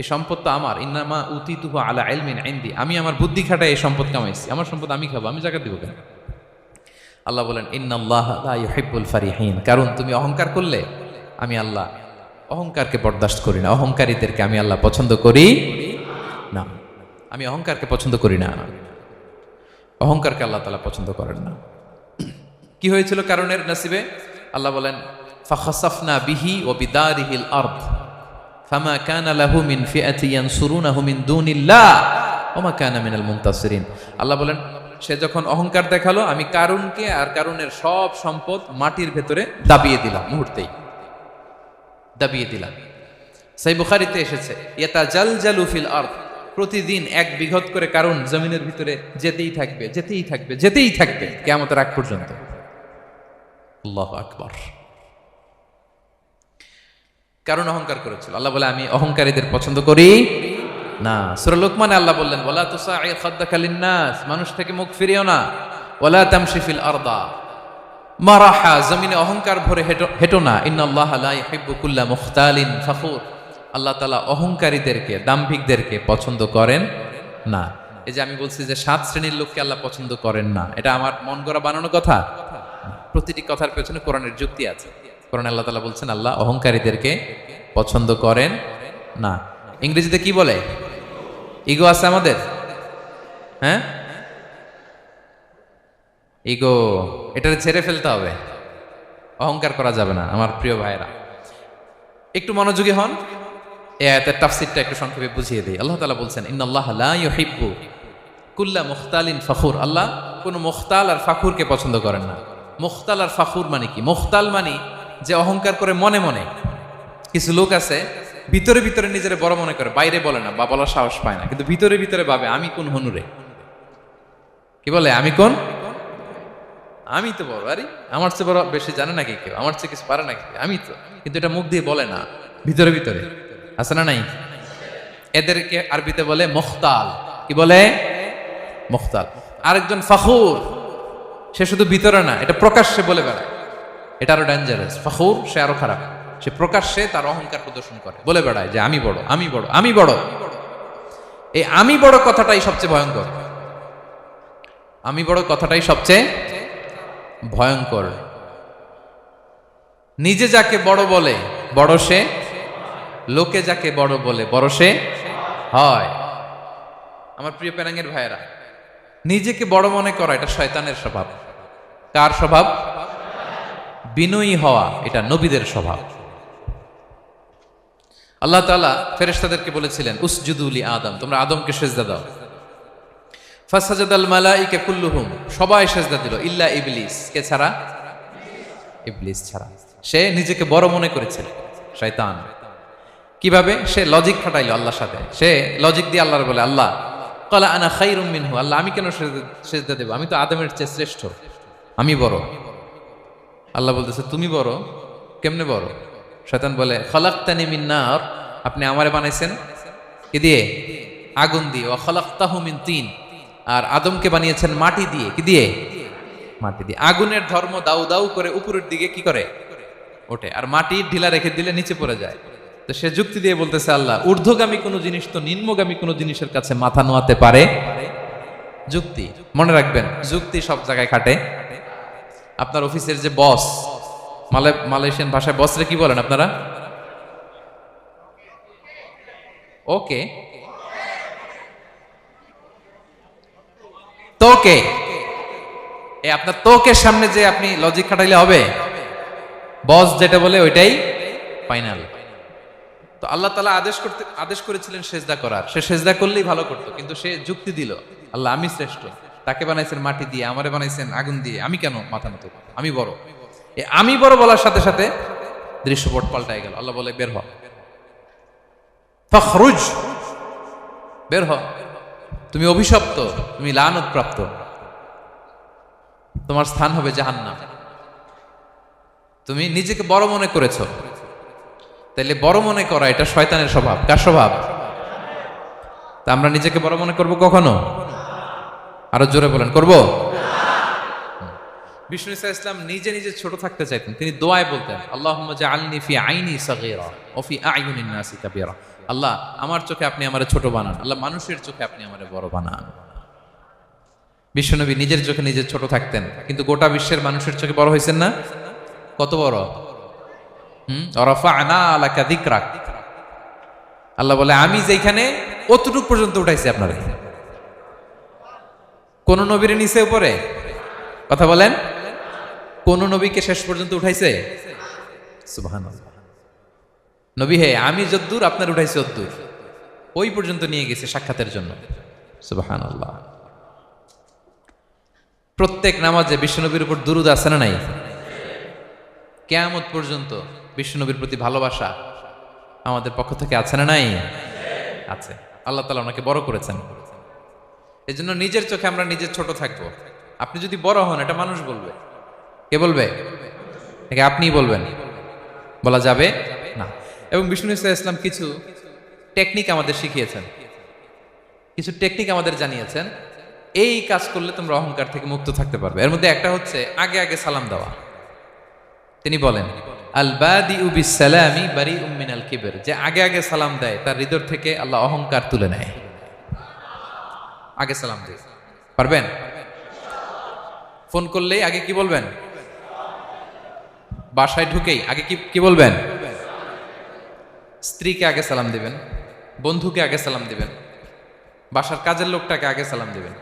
এই সম্পদ তো আমার। ইন্নামা উতিতুহু আলা ইলমিন ইনদি, আমি আমার বুদ্ধি খাটায় এই সম্পদ কামাইছি, আমার সম্পদ আমি খাবো, আমি যাকাত দিব কেন? আল্লাহ বলেন ইন্নাল্লাহা লা ইউহিব্বুল ফারিহিন, কারণ তুমি অহংকার করলে আমি আল্লাহ অহংকারকে বরদাস্ত করি না, অহংকারীদেরকে আমি আল্লাহ পছন্দ করি না। আমি অহংকারকে পছন্দ করি না, অহংকারকে আল্লাহ তাআলা পছন্দ করেন না। কি হয়েছিল কারণের নসিবে? আল্লাহ বলেন ফাখাসাফনা বিহি ওয়া বিদারিহিল আরদ ফামা কানা লাহু মিন ফিআতি ইয়ানসুরুনাহু মিন দুনিল্লাহ ওয়া মা কানা মিনাল মুনতাসিরিন। আল্লাহ বলেন সে যখন অহংকার দেখালো, আমি কারুনকে আর কারুনের সব সম্পদ মাটির ভেতরে দাবিয়ে দিলাম, মুহূর্তেই দাবিয়ে দিলাম। সহিহ বুখারীতে এসেছে ইয়াতাজালজালু ফিল আরদ, প্রতিদিন 1 বিঘত করে কারুন জমিনের ভিতরে যেতেই থাকবে, যেতেই থাকবে, যেতেই থাকবে কিয়ামতের আগ পর্যন্ত। আল্লাহু আকবার। কারণ অহংকার করেছিল। আল্লাহ বলে আমি অহংকারীদের পছন্দ করি না। সূরা লোকমানে আল্লাহ বললেন ওয়ালা তুসাঈর খাদ্দাকা লিন্নাস, মানুষ থেকে মুখ ফিরিও না। ওয়ালা তামশি ফিল আরদা মারাহা, জমিনে অহংকার ভরে হেঁটো না। ইন্নাল্লাহা লা ইউহিব্বু কুল্লা মুখতালিন ফখুর, আল্লাহ তাআলা অহংকারীদেরকে, দাম্ভিকদেরকে পছন্দ করেন না। এই যে আমি বলছি যে 7 শ্রেণীর লোককে আল্লাহ পছন্দ করেন না, এটা আমার মন গড়া বানানো কথা। প্রতিটি কথার পেছনে কোরআনের যুক্তি আছে। কোরআনে আল্লাহ তাআলা বলছেন আল্লাহ অহংকারীদেরকে পছন্দ করেন না। ইংরেজিতে কি বলে? ইগো আছে আমাদের, হ্যাঁ ইগো, এটাকে ছেড়ে ফেলতে হবে, অহংকার করা যাবে না। আমার প্রিয় ভাইরা একটু মনোযোগী হন, এই আয়াতের তাফসীরটা একটু সংক্ষেপে বুঝিয়ে দেই। আল্লাহ তাআলা বলছেন ইন্নাল্লাহা লা ইউহিব্বু কুল্লা মুখতালিন ফখুর, আল্লাহ কোনো মুখতাল আর ফাখুরকে পছন্দ করেন না। মুখতাল আর ফাখুর মানে কি? মুখতাল মানে যে অহংকার করে মনে মনে। কিছু লোক আছে ভিতরে ভিতরে নিজের বড় মনে করে, বাইরে বলে না বা বলার সাহস পায় না, কিন্তু ভিতরে ভিতরে ভাবে আমি কোন হনুরে, কি বলে আমি কোন, আমি তো বড়, আরে আমার চেয়ে বড় বেশি জানে নাকি কেউ, আমার চেয়ে কিছু পারে নাকি, আমি তো, কিন্তু এটা মুখ দিয়ে বলে না, ভিতরে ভিতরে আছে না নাই? এদেরকে আরবিতে বলে মুখতাল। কি বলে? মুখতাল। আরেকজন ফাখুর, সে শুধু ভিতরে না, এটা প্রকাশ্যে বলে বেড়ায়, এটা আরো ডেঞ্জারাস। ফাখুর সে আরো খারাপ, সে প্রকাশ্যে তার অহংকার প্রদর্শন করে, বলে বেড়ায় যে আমি বড়, আমি বড়, আমি বড়। এই আমি বড় কথাটাই সবচেয়ে ভয়ঙ্কর। আমি বড় কথাটাই সবচেয়ে ভয়ঙ্কর। নিজে যাকে বড় বলে বড় সে, লোকে যাকে বড় বলে বড় সে হয়। আমার প্রিয় পেনাঙ্গের ভাইয়েরা, নিজেকে বড় মনে করা এটা শয়তানের স্বভাব। কার স্বভাব? বিনয়ী হওয়া এটা নবীদের স্বভাব। আল্লাহ তাআলা ফেরেশতাদেরকে বলেছিলেন উসজুদু লি আদম, তোমরা আদমকে সিজদা দাও। ফাসাজাদাল মালাইকা কুল্লুহুম, সবাই সিজদা দিল ইল্লা ইবলিস, কে ছাড়া? ইবলিস ছাড়া। সে নিজেকে বড় মনে করেছিল, শয়তান। কিভাবে? সে লজিক খাটাইলো আল্লাহর সাথে। সে লজিক দিয়ে আল্লাহর বলে আল্লাহ ক্বালা আনা খায়রুম মিনহু, আল্লাহ আমি কেন সিজদা দেব, আমি তো আদমের চেয়ে শ্রেষ্ঠ, আমি বড়। আল্লাহ বলতেছে তুমি বড়, কেমনে বড়? শয়তান বলে খলাকতানি মিন নার, আপনি আমারে বানাইছেন কি দিয়ে? আগুন দিয়ে। ওয়া খলাকতাহু মিন তিন, আর আদমকে বানিয়েছেন মাটি দিয়ে। কি দিয়ে? মাটি দিয়ে। আগুনের ধর্ম দাউ দাউ করে উপরের দিকে কি করে? ওঠে, আর মাটি ঢিলা রেখে দিলে নিচে পড়ে যায়। তো সে যুক্তি দিয়ে বলতেছে আল্লাহ ঊর্ধ্বগামী কোনো জিনিস তো নিম্নগামী কোনো জিনিসের কাছে মাথা নোয়াতে পারে? যুক্তি, মনে রাখবেন যুক্তি সব জায়গায় খাটে। আপনার অফিসের যে বস, মালয়েশিয়ান ভাষায় বসরে কি বলেন আপনারা? ওকে, তোকে, এই আপনার তোকের সামনে যে আপনি লজিক খাটাইলে হবে? বস যেটা বলে ওইটাই ফাইনাল। তো আল্লাহ তাআলা আদেশ করেছিলেন সেজদা করার, সে সেজদা করলেই ভালো করতো, কিন্তু সে যুক্তি দিল আল্লাহ আমি শ্রেষ্ঠ, তাকে বানাইছেন মাটি দিয়ে, আমারে বানাইছেন আগুন দিয়ে, আমি কেন মাথা নত, আমি বড়। আমি বড় বলার সাথে সাথে দৃশ্যপট পাল্টায় গেল। আল্লাহ বলে বের হ, ফখরুজ, বের হ, তুমি অভিশপ্ত, তুমি লানত প্রাপ্ত, তোমার স্থান হবে জাহান্নাম। তুমি নিজেকে বড় মনে করেছো, তাইলে বড় মনে করা এটা শয়তানের স্বভাব। কার স্বভাব? তা আমরা নিজেকে বড় মনে করব কখনো? আরো জোরে বলেন, করব? বিষ্ণু ইসা ইসলাম নিজে নিজে ছোট থাকতে চাইতেন। তিনি দোয়ায় বলতেন আল্লাহুম্মা জাআলনি ফি আইনি সাগীরা ওয়া ফি আ'য়ুনিন নাসি কাবীরা। আল্লাহ আমার চোখে আপনি আমারে ছোট বানান, আল্লাহ মানুষের চোখে আপনি আমারে বড় বানান। বিশ্বনবী নিজের চোখে নিজে ছোট থাকতেন, কিন্তু গোটা বিশ্বের মানুষের চোখে বড় হয়েছেন না? কত বড়? রাফা'না লাকা যিকরাক। আল্লাহ বলে আমি যেখানে অতটুক পর্যন্ত উঠাইছি আপনারে। কোন নবীর নিচে উপরে? কথা বলেন, কোন নবীকে শেষ পর্যন্ত উঠাইছে? সুবহানাল্লাহ। নবী হে আমি যদ্দূর আপনার উঠাইছি অদ্দূর, ওই পর্যন্ত নিয়ে গেছে সাক্ষাতের জন্য। সুবহানাল্লাহ। প্রত্যেক নামাজে বিশ্বনবীর উপর দুরূদ আছে না নাই? কিয়ামত পর্যন্ত বিশ্বনবীর প্রতি ভালোবাসা আমাদের পক্ষ থেকে আছে না নাই? আছে। আল্লাহ তাআলা ওনাকে বড় করেছেন। এজন্য নিজের চোখে আমরা নিজের ছোট থাকবো। আপনি যদি বড় হন এটা মানুষ বলবে। কে বলবে? নাকি আপনিই বলবেন? বলা যাবে না। এবং বিষ্ণু ইসলাম কিছু টেকনিক আমাদের শিখিয়েছেন, কিছু টেকনিক আমাদের জানিয়েছেন, এই কাজ করলে তোমরা অহংকার থেকে মুক্ত থাকতে পারবে। এর মধ্যে একটা হচ্ছে আগে আগে সালাম দেওয়া। তিনি বলেন আল বাদিউ বিস সালামি বারিউম মিনাল কিবর, যে আগে আগে সালাম দেয় তার হৃদয় থেকে আল্লাহ অহংকার তুলে নেয়। আগে সালাম দিয়ে পারবেন? ফোন করলেই আগে কি বলবেন? বাসায় ঢুকেই আগে কি বলবেন? স্ত্রীকে আগে সালাম দিবেন, বন্ধুকে আগে সালাম দিবেন, বাসার কাজের লোকটাকে আগে সালাম দিবেন,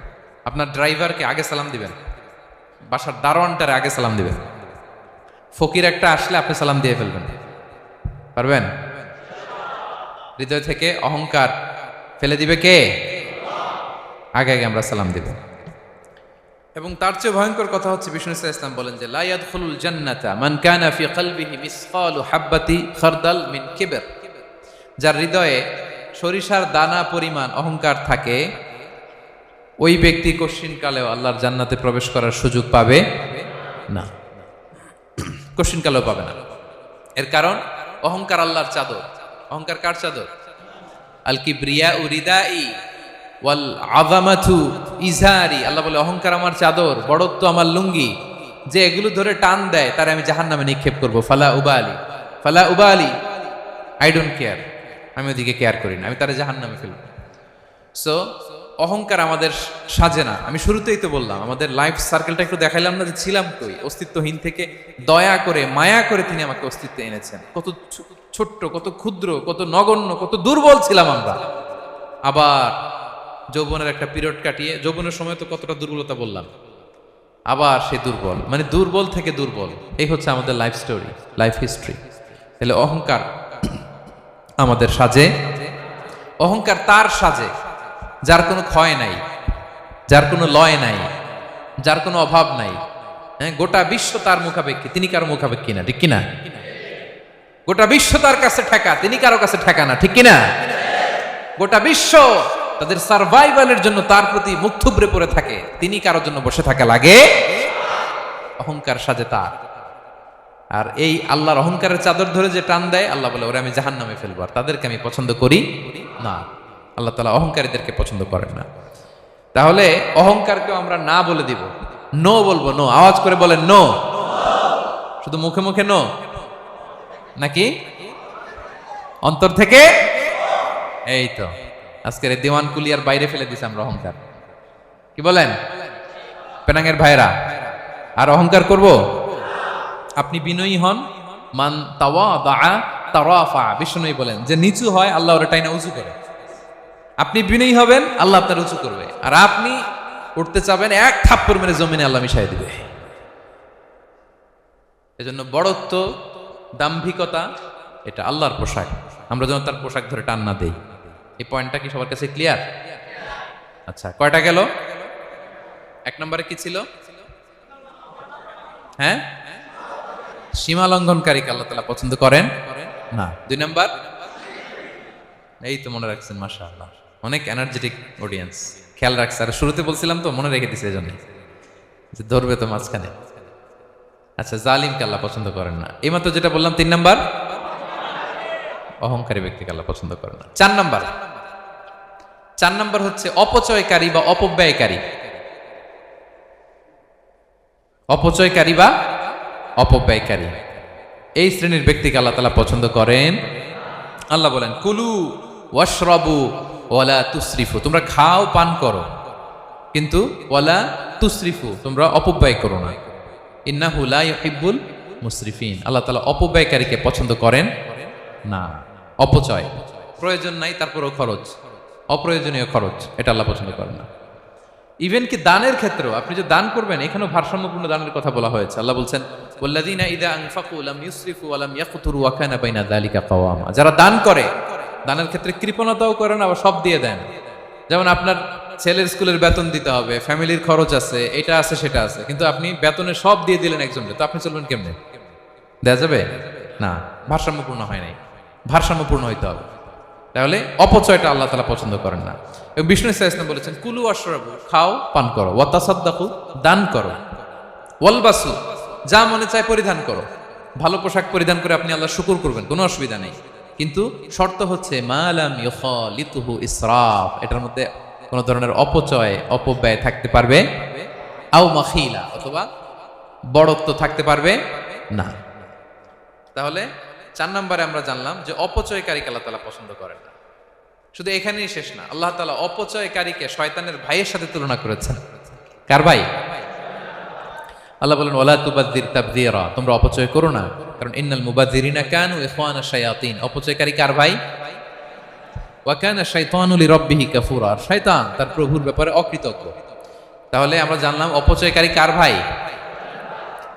আপনার ড্রাইভারকে আগে সালাম দিবেন, বাসার দারোয়ানটারে আগে সালাম দিবেন। ফকির একটা আসলে আপনি সালাম দিয়ে ফেলবেন। পারবেন? হৃদয় থেকে অহংকার ফেলে দিবে কে? আগে আগে আমরা সালাম দিব। এবং তার চেয়ে ভয়ঙ্কর কথা হচ্ছে বিষ্ণু ইসলাম বলেন যে লা ইয়াদখুলুল জান্নাতা মান কানা ফি কলবিহি মিসকালু হাব্বাতি খারদাল মিন কিবর, যার হৃদয়ে সরিষার দানা পরিমাণ অহংকার থাকে, ওই ব্যক্তি কশিনকালেও আল্লাহর জান্নাতে প্রবেশ করার সুযোগ পাবে না। কশিনকালেও পাবে না। এর কারণ অহংকার আল্লাহর চাদর। অহংকার কার চাদর? আল কিবরিয়া উরিদাই ওয়াল আযামাতু ইজারি। আল্লাহ বলে অহংকার আমার চাদর, বড়ত্ব আমার লুঙ্গি, যে এগুলো ধরে টান দেয় তারে আমি জাহান্নামে নিক্ষেপ করব। ফালা উবালি, আই ডোন্ট কেয়ার, আমি ওদিকে কেয়ার করি না, আমি তারে জাহান্নামে ফেলব। সো অহংকার আমাদের সাজে না। আমি শুরুতেই তো বললাম আমাদের লাইফ সার্কেলটা একটু দেখাইলাম না যে ছিলাম কই, অস্তিত্বহীন থেকে দয়া করে মায়া করে তিনি আমাকে অস্তিত্বে এনেছেন। কত ছোট্ট, কত ক্ষুদ্র, কত নগণ্য, কত দুর্বল ছিলাম আমরা। আবার যৌবনের একটা পিরিয়ড কাটিয়ে, যৌবনের সময় তো কতটা দুর্বলতা বললাম, আবার সে দুর্বল, মানে দুর্বল থেকে দুর্বল। এই হচ্ছে আমাদের লাইফ স্টোরি, লাইফ হিস্ট্রি। তাহলে অহংকার আমাদের সাজে। অহংকার তার সাজে যার কোনো ক্ষয় নাই, যার কোনো লয় নাই, যার কোনো অভাব নাই। হ্যাঁ, গোটা বিশ্ব তার মুখাপেক্ষী, তিনি কারো মুখাপেক্ষী না, ঠিক কিনা? গোটা বিশ্ব তার কাছে ঠেকা, তিনি কারো কাছে ঠেকা না, ঠিক কিনা? গোটা বিশ্ব তাদের সার্ভাইভালের জন্য তার প্রতি মুখ থুবড়ে পড়ে থাকে, তিনি কারোর জন্য বসে থাকা লাগে। অহংকার সাজে তার। আর এই আল্লাহর অহংকারের চাদর ধরে যে টান দেয়, আল্লাহ বলে ওরা আমি জাহান্নামে ফেলবো, আর তাদেরকে আমি পছন্দ করি না। আল্লাহ তাআলা অহংকারীদেরকে পছন্দ করেন না। তাহলে অহংকারকেও আমরা না বলে দিব, নো বলবো, নো। আওয়াজ করে বলেন নো। শুধু মুখে মুখে নো নাকি অন্তর থেকে? এই তো আজকের দিওয়ান কুলিয়ার বাইরে ফেলে দিছে আমরা অহংকার। কি বলেন পেনাঙ্গের ভাইরা? আর অহংকার করব? আপনি বিনয়ী হন। মান তাওয়াদা তারাফা, বিষ্ণুই বলেন যে নিচু হয় আল্লাহ ওরা টাইনা উঁচু করে। আপনি বিনয়ী হবেন, আল্লাহ আপনার উঁচু করবে। আর আপনি উঠতে চাবেন, এক থাপ্পড় মেরে জমিনে আল্লাহ মিশাই দিবে। এজন্য বড়ত্ব, দাম্ভিকতা এটা আল্লাহর পোশাক, আমরা যেন তার পোশাক ধরে টান না দেই। এই পয়েন্টটা কি সবার কাছে ক্লিয়ার? আচ্ছা, কয়টা গেল? এক নম্বরে কি ছিল? হ্যাঁ, সীমা লঙ্ঘনকারীকে আল্লাহ তাআলা পছন্দ করেন না। 2 নাম্বার, এই তো মনে রাখছেন, মাশাআল্লাহ, অনেক এনার্জেটিক অডিয়েন্স, খেয়াল রাখছে। আর শুরুতে বলছিলাম তো, মনে রেখে দিছে এজন্য যে ধরবে তো মাঝখানে। আচ্ছা, জালিমকে আল্লাহ পছন্দ করেন না। এইমাত্র যেটা বললাম 3 নাম্বার, অহংকারী ব্যক্তিকে আল্লাহ পছন্দ করেন না। 4 নাম্বার হচ্ছে অপচয়কারী বা অপব্যয়কারী। অপচয়কারী বা অপব্যয়কারী, এই শ্রেণীর ব্যক্তিকে আল্লাহ তাআলা পছন্দ করেন। আল্লাহ বলেন, কুলু ওয়াশরাবু ওয়ালা তুসরিফু, তোমরা খাও পান করো, কিন্তু ওয়ালা তুসরিফু, তোমরা অপব্যয় করো না। ইন্নাহু লা ইউহিব্বুল মুসরিফিন, আল্লাহ তাআলা অপব্যয়কারীকে পছন্দ করেন না। অপচয়, প্রয়োজন নাই তারপরও খরচ, অপ্রয়োজনীয় খরচ, এটা আল্লাহ পছন্দ করেন না। ইভেন কি দানের ক্ষেত্রেও, আপনি যে দান করবেন, এখানেও ভারসাম্যপূর্ণ দানের কথা বলা হয়েছে। আল্লাহ বলছেন, ওয়াল্লাযীনা ইযা আনফাকু লাম ইউসরিফু ওয়া লাম ইয়াকতুরু ওয়া কানা বাইনা যালিকা কাওয়ামা, যারা দান করে, দানের ক্ষেত্রে কৃপণতাও করেন, আবার সব দিয়ে দেন। যেমন আপনার ছেলের স্কুলের বেতন দিতে হবে, ফ্যামিলির খরচ আছে, এটা আছে সেটা আছে, কিন্তু আপনি বেতনে সব দিয়ে দিলেন একজনকে, তো আপনি চলবেন কেমনে? দেয়া যাবে না, ভারসাম্যপূর্ণ হয় নাই, ভারসাম্যপূর্ণ হইতে হবে। তাহলে অপচয়টা আল্লাহ তাআলা পছন্দ করেন না। এবং বিষ্ণু সাল্লাল্লাহু আলাইহি ওয়াসাল্লাম বলেছেন, কুলু ওয়াশরাবু, খাও পান করো, ওয়া তাসাদ্দাকু, দান করো, ওয়ালবাসু, যা মনে চায় পরিধান করো। ভালো পোশাক পরিধান করে আপনি আল্লাহর শুকর করবেন, কোনো অসুবিধা নেই, কিন্তু শর্ত হচ্ছে মা লাম ইউখালিতুহু ইসরাফ, এটার মধ্যে কোনো ধরনের অপচয়, অপব্যয় থাকতে পারবে, আও মাখিলা, অথবা বড়ত্ব থাকতে পারবে না। তাহলে 4 নম্বরে আমরা জানলাম যে অপচয়কারীকে আল্লাহ তাআলা পছন্দ করেন না। শুধু এখানেই শেষ না, আল্লাহ তাআলা অপচয়কারীকে শয়তানের ভাইয়ের সাথে তুলনা করেছেন। কার ভাই? আল্লাহ বলেন, ওয়ালা তুবাযযির তাবযীরা, তোমরা অপচয় করো না, কারণ ইন্নাল মুবাযযিরিনা কানু ইখওয়ানাশ শায়াতিন, অপচয়কারী কার ভাই? ওয়া কানা শাইতানু লিরাব্বিহি কাফুরা, শয়তান তার প্রভুর ব্যাপারে অকৃতজ্ঞ। তাহলে আমরা জানলাম অপচয়কারী কার ভাই।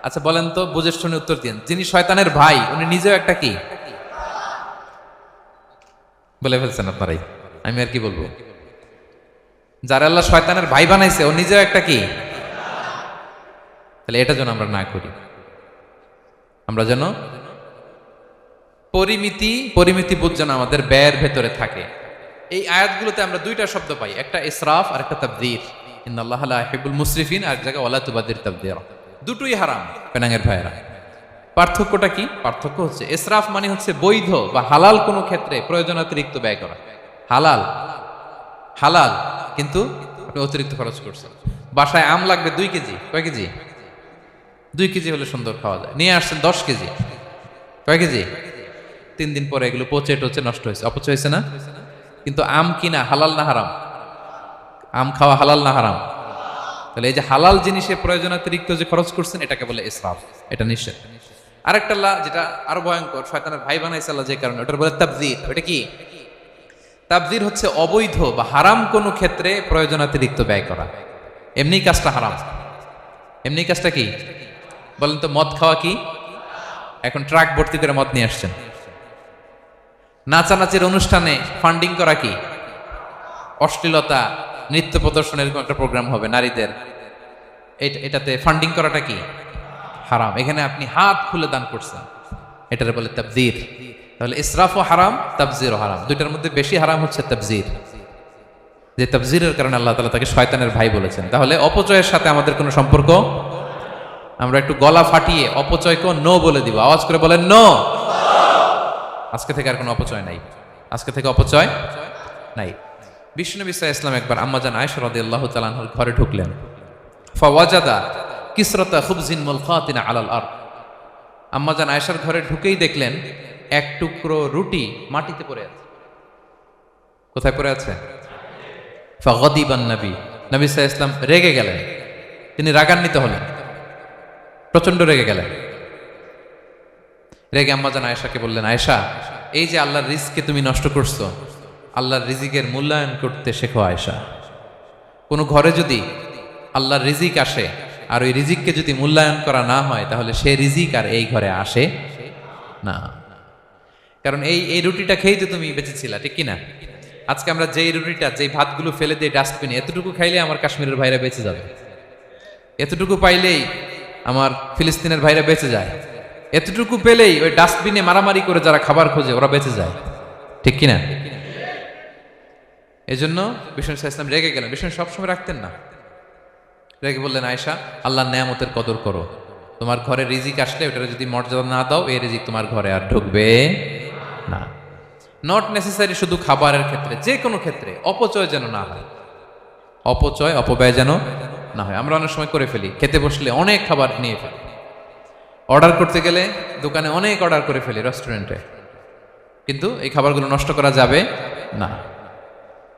আচ্ছা বলেন তো, বুঝে শুনে উত্তর দিন, যিনি শয়তানের ভাই উনি নিজেও একটা কি? বলে ফেলছেন আপনারাই, আমি আর কি বলবো। যারা আল্লাহ শয়তানের ভাই বানাইছে ও নিজেও একটা কি? তাহলে এটা যেন আমরা না করি, আমরা যেন পরিমিতি বোধ যেন আমাদের ব্যয়ের ভেতরে থাকে। এই আয়াতগুলোতে আমরা 2টা শব্দ পাই, একটা ইসরাফ আর একটা তাবযীর। ইন্নাল্লাহা লা ইউহিব্বুল মুসরিফিন, আর এক জায়গায় ওয়ালা তুবাযযির তাবযীরা, দুটোই হারাম। পেনাঙ্গের ভাইয়েরা, পার্থক্যটা কি? পার্থক্য হচ্ছে, ইসরাফ মানে হচ্ছে বৈধ বা হালাল কোনো ক্ষেত্রে প্রয়োজন অতিরিক্ত ব্যয় করা। হালাল হালাল, কিন্তু আপনি অতিরিক্ত খরচ করছেন। বাসায় আম লাগবে 2 কেজি, কয় কেজি? 2 কেজি হলে সুন্দর খাওয়া যায়, নিয়ে আসছেন 10 কেজি, কয় কেজি? 3 দিন পরে এগুলো পচে টচে নষ্ট হয়েছে, অপচয় হয়েছে না? কিন্তু আম কিনা হালাল না হারাম? আম খাওয়া হালাল না হারাম? তাহলে এই যে হালাল জিনিসে প্রয়োজন অতিরিক্ত যে খরচ করছেন, এটাকে বলে ইসরাফ, এটা নিষেধ। আরেকটা আল্লাহ যেটা আরো ভয়ঙ্কর, শয়তানের ভাই বানাইছে আল্লাহ যে কারণে, ওটার বলে তাবযীর। এটা কি? তাবযীর হচ্ছে অবৈধ বা হারাম কোনো ক্ষেত্রে প্রয়োজন অতিরিক্ত ব্যয় করা। এমনি কাজটা হারাম। এমনি কাজটা কি? বলেন তো, মদ খাওয়া কি? এখন ট্রাক ভর্তি করে মদ নিয়ে আসছেন। নাচানাচির অনুষ্ঠানে ফান্ডিং করা কি? অশ্লীলতা, নৃত্য প্রদর্শনের একটা প্রোগ্রাম হবে নারীদের, এটাতে ফান্ডিং করাটা কি? হারাম। এখানে আপনি হাত খুলে দান করছেন, এটার বলে তাবযীর। তাহলে ইসরাফও হারাম, তাবযীরও হারাম। 2টার মধ্যে বেশি হারাম হচ্ছে তাবযীর, যে তাবযীরের কারণে আল্লাহ তাআলা তাকে শয়তানের ভাই বলেছেন। তাহলে অপচয়ের সাথে আমাদের কোনো সম্পর্ক, আমরা একটু গলা ফাটিয়ে অপচয়কে নো বলে দিব। আওয়াজ করে বলেন নো। আজকে থেকে আর কোনো অপচয় নাই, আজকে থেকে অপচয় নাই। বিশ্বনবী সাল্লাল্লাহু আলাইহি ওয়াসাল্লাম একবার আম্মাজান আয়েশা রাদিয়াল্লাহু তাআলা আনহার ঘরে ঢুকলেন। ফাওয়াজাদা কিসরাতা খুবজিন মুলকাতিন আলাল আরদ, আম্মাজান আয়েশার ঘরে ঢুকেই দেখলেন এক টুকরো রুটি মাটিতে পড়ে আছে। কোথায় পড়ে আছে? ফাগাদিবান নবী, নবী সাল্লাল্লাহু আলাইহি ওয়াসাল্লাম রেগে গেলেন, তিনি রাগান্বিত হলেন, প্রচন্ড রেগে গেলেন। রেগে আম্মাজান আয়েশাকে বললেন, আয়েশা, এই যে আল্লাহর রিজকে তুমি নষ্ট করছো, আল্লাহর রিজিকের মূল্যায়ন করতে শেখো আয়েশা। কোনো ঘরে যদি আল্লাহর রিজিক আসে, আর ওই রিজিককে যদি মূল্যায়ন করা না হয় তাহলে সে রিজিক আর এই ঘরে আসে না। কারণ এই রুটিটা খেয়েই তো তুমি বেঁচেছিলা, ঠিক কিনা? আজকে আমরা যেই রুটিটা, যেই ভাতগুলো ফেলে দিয়ে ডাস্টবিনে, এতটুকু খাইলে আমার কাশ্মীরের ভাইরা বেঁচে যাবে, এতটুকু পাইলেই আমার ফিলিস্তিনের ভাইরা বেঁচে যায়, এতটুকু পেলেই ওই ডাস্টবিনে মারামারি করে যারা খাবার খোঁজে ওরা বেঁচে যায়, ঠিক কিনা? এই জন্য বিষ্ণু ইসলাম রেগে গেলেন। বিষ্ণু সবসময় রাখতেন না, রেগে বললেন, আয়েশা, আল্লাহর নেয়ামতের কদর করো, তোমার ঘরে রিজিক আসলে ওটা যদি মর্যাদা না দাও, এই রিজিক তোমার ঘরে আর ঢুকবে না। নট নেসেসারি শুধু খাবারের ক্ষেত্রে, যে কোনো ক্ষেত্রে অপচয় যেন না হয়, অপচয় অপব্যয় যেন না হয়। আমরা অনেক সময় করে ফেলি, খেতে বসলে অনেক খাবার নিয়ে ফেলি, অর্ডার করতে গেলে দোকানে অনেক অর্ডার করে ফেলি, রেস্টুরেন্টে, কিন্তু এই খাবারগুলো নষ্ট করা যাবে না।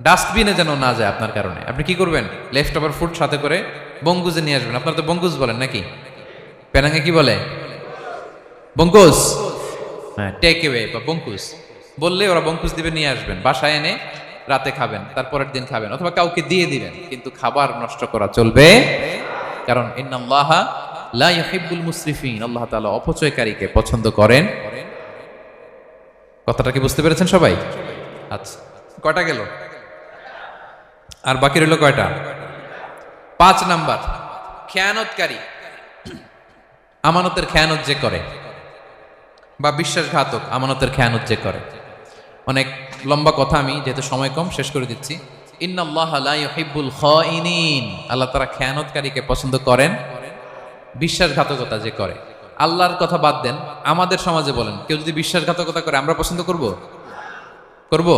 ডাস্টবিনে যেন না যায় আপনার কারণে। আপনি কি করবেন? লেফট ওভার ফুড সাথে করে বঙ্গুজে নিয়ে আসবেন। আপনারা তো বঙ্গুজ বলেন নাকি? পেনাঙ্গে কি বলে? বঙ্কুজ। হ্যাঁ, টেক অ্যাওয়ে বা বঙ্কুজ বললে ওরা বঙ্কুজ দিবে, নিয়ে আসবেন, বাসায় এনে রাতে খাবেন, তারপরের দিন খাবেন, অথবা কাউকে দিয়ে দিবেন, কিন্তু খাবার নষ্ট করা চলবে। কারণ ইন্নাল্লাহা লা ইউহিব্বুল মুসরিফিন, আল্লাহ তাআলা অপচয়কারীকে পছন্দ করেন। কথাটা কি বুঝতে পেরেছেন সবাই? আচ্ছা, কয়টা গেল? আর বাকি রইল কয়টা? 5 নাম্বার, খেয়ানতকারী। আমানতের খেয়ানত যে করে, বা বিশ্বাসঘাতক আমানতের খেয়ানত যে করে। অনেক লম্বা কথা, আমি যেহেতু সময় কম শেষ করে দিচ্ছি। ইন্নাল্লাহা লা ইউহিব্বুল খাইনিন, আল্লাহ তাআলা খেয়ানতকারীকে পছন্দ করেন, বিশ্বাসঘাতকতা যে করে। আল্লাহর কথা বাদ দেন, আমাদের সমাজে বলেন, কেউ যদি বিশ্বাসঘাতকতা করে আমরা পছন্দ করব? করব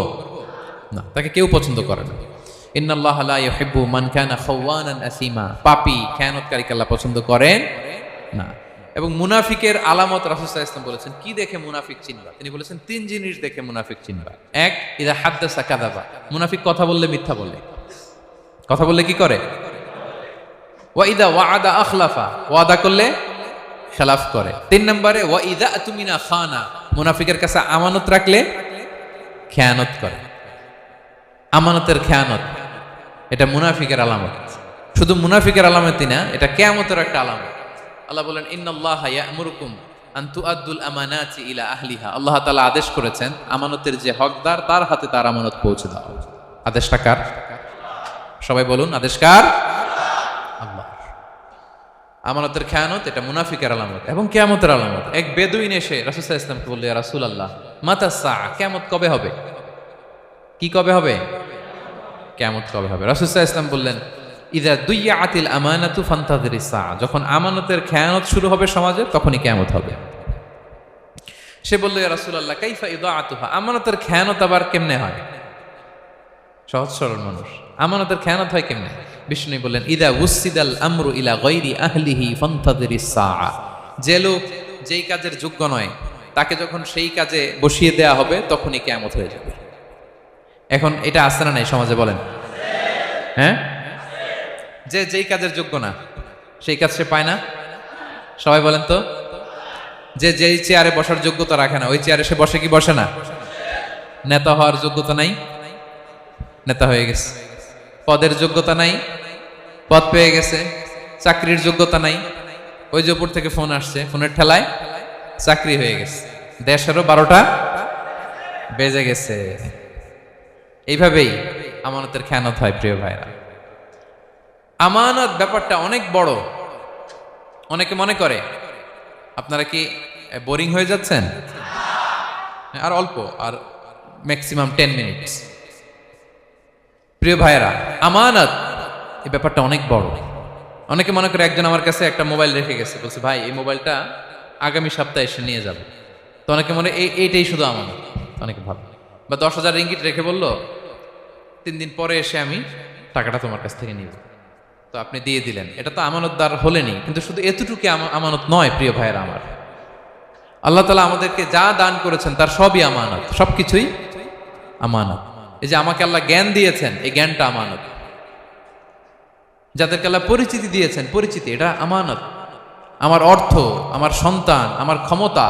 না, তাকে কেউ পছন্দ করে না। ইন্নাল্লাহা লা ইউহিব্বু মান কানা খাওয়ানান আসিমা, পাপী খেয়ানতকারীকে আল্লাহ পছন্দ করেন না। এবং মুনাফিকের আলামত রাসূল সাল্লাল্লাহু আলাইহি ওয়াসাল্লাম বলেছেন, কি দেখে মুনাফিক চিনবা? তিনি বলেছেন 3 জিনিস দেখে মুনাফিক চিনবা। 1, ইযা হাদ্দাসা কাযাবা, মুনাফিক কথা বললে মিথ্যা বলে। কথা বললে কি করে? ওয়া ইযা ওয়াআদা আখলাফা, ওয়াদা করলে খেলাফ করে। 3 নম্বরে ওয়া ইযা আতুমিনা খানা, মুনাফিকের কাছে আমানত রাখলে খেয়ানত করে। আমানতের খেয়ানত, এটা মুনাফিকের আলামত। শুধু মুনাফিকের আলামতই না, এটা কিয়ামতের একটা আলামত। আল্লাহ বলেন, ইন্নাল্লাহা ইয়া'মুরুকুম আন তুআদ্দুল আমানাতি ইলা আহলিহা, আল্লাহ তাআলা আদেশ করেছেন আমানতের যে হকদার তার হাতে তার আমানত পৌঁছে দাও। আদেশটা কার? সবাই বলুন, আদেশ কার? আল্লাহ। আমানতের খেয়ানত এটা মুনাফিকের আলামত এবং কিয়ামতের আলামত। এক বেদুইন এসে রাসূল সাল্লাল্লাহু আলাইহি ওয়াসাল্লামকে বলল, ইয়া রাসূলুল্লাহ, মাতা সাআ, কিয়ামত কবে হবে? কি কবে হবে? কিয়ামত কবে হবে? রাসূল সাল্লাল্লাহু আলাইহি ওয়াসাল্লাম বললেন, ইযা দুইয়াতিল আমানাতু ফান্তাযিরিস সাআ, যখন আমানতের খেয়ানত শুরু হবে সমাজে, তখনই কিয়ামত হবে। সে বলল, ইয়া রাসূলুল্লাহ, কাইফা ইদাআতুহা, আমানতের খেয়ানত আবার কেমনে হয়? সহজ সরল মানুষ, আমানতের খেয়ানত হয় কেমনে? বিষ্ণু বললেন, ইযা উসিদাল আমরু ইলা গায়রি আহলিহি ফান্তাযিরিস সাআ, যে লোক যেই কাজের যোগ্য নয় তাকে যখন সেই কাজে বসিয়ে দেয়া হবে তখনই কিয়ামত হয়ে যাবে। এখন এটা আছে না নাই সমাজে? বলেন। হ্যাঁ, যে যেই কাজের যোগ্য না সেই কাজ সে পায় না। সবাই বলেন তো, যে যেই চেয়ারে বসার যোগ্যতা রাখে না ওই চেয়ারে সে বসে কি বসে না? নেতা হওয়ার যোগ্যতা নাই, নেতা হয়ে গেছে। পদের যোগ্যতা নাই, পদ পেয়ে গেছে। চাকরির যোগ্যতা নাই, ওই যে উপর থেকে ফোন আসছে, ফোনের ঠেলায় চাকরি হয়ে গেছে। দেশেরও 12টা বেজে গেছে। এইভাবেই আমানতের খেয়ানত হয়। প্রিয় ভাইরা, আমানত ব্যাপারটা অনেক বড়। অনেকে মনে করে, আপনারা কি বোরিং হয়ে যাচ্ছেন? আর অল্প, আর ম্যাক্সিমাম 10 মিনিটস। প্রিয় ভাইরা, আমানত এই ব্যাপারটা অনেক বড়। অনেকে মনে করে, একজন আমার কাছে একটা মোবাইল রেখে গেছে, বলছে ভাই এই মোবাইলটা আগামী সপ্তাহে এসে নিয়ে যাবে। তো অনেকে মনে এইটাই শুধু আমানত, অনেকে ভাবে। বা 10,000 রিঙ্গিট রেখে বলল 3 দিন পরে এসে আমি টাকাটা তোমার কাছ থেকে নিব। তো আপনি দিয়ে দিলেন, এটা তো আমানতদার হলেনি। কিন্তু শুধু এতটুকু আমানত নয় প্রিয় ভাইয়েরা আমার। আল্লাহ তাআলা আমাদেরকে যা দান করেছেন তার সবই আমানত, সবকিছুই আমানত। এই যে আমাকে আল্লাহ জ্ঞান দিয়েছেন, এই জ্ঞানটা আমানত। যাদেরকে আল্লাহ পরিচিতি দিয়েছেন, পরিচিতি এটা আমানত। আমার অর্থ, আমার সন্তান, আমার ক্ষমতা,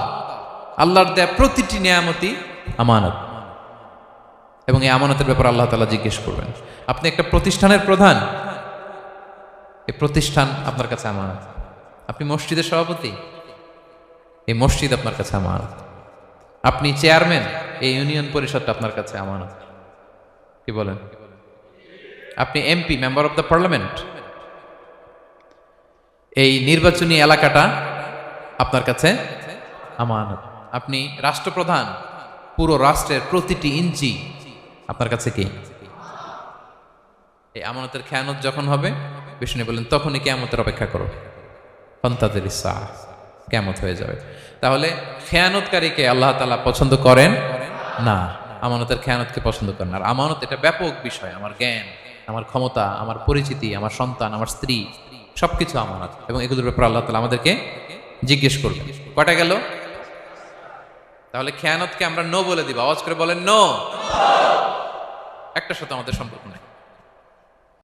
আল্লাহর দেয়া প্রতিটি নিয়ামতই আমানত। এবং এই আমানতের ব্যাপারে আল্লাহ তাআলা জিজ্ঞেস করবেন। আপনি একটা প্রতিষ্ঠানের প্রধান, এই প্রতিষ্ঠান আপনার কাছে আমানত। আপনি মসজিদের সভাপতি, এই মসজিদ আপনার কাছে আমানত। আপনি চেয়ারম্যান, এই ইউনিয়ন পরিষদটা আপনার কাছে আমানত। কি বলেন? আপনি MP, member of the parliament, এই নির্বাচনী এলাকাটা আপনার কাছে আমানত। আপনি রাষ্ট্রপ্রধান, পুরো রাষ্ট্রের প্রতিটি ইঞ্চি আপনার কাছে কি? এই আমানতের খেয়ানত যখন হবে, বিষ্ণু বলেন তখনই কিয়ামতের অপেক্ষা করো, ফান্তাজির সাআহ, কিয়ামত হয়ে যাবে। তাহলে খেয়ানতকারীকে আল্লাহ তাআলা পছন্দ করেন না, আমানতের খেয়ানতকে পছন্দ করেন। আর আমানত এটা ব্যাপক বিষয়। আমার জ্ঞান, আমার ক্ষমতা, আমার পরিচিতি, আমার সন্তান, আমার স্ত্রী, সবকিছু আমানত, এবং এগুলোর ব্যাপারে আল্লাহ তাআলা আমাদেরকে জিজ্ঞেস করবেন। কটা গেল? তাহলে খেয়ানতকে আমরা নো বলে দিব। আওয়াজ করে বলেন নো। একটা সাথে আমাদের সম্পর্ক নেই।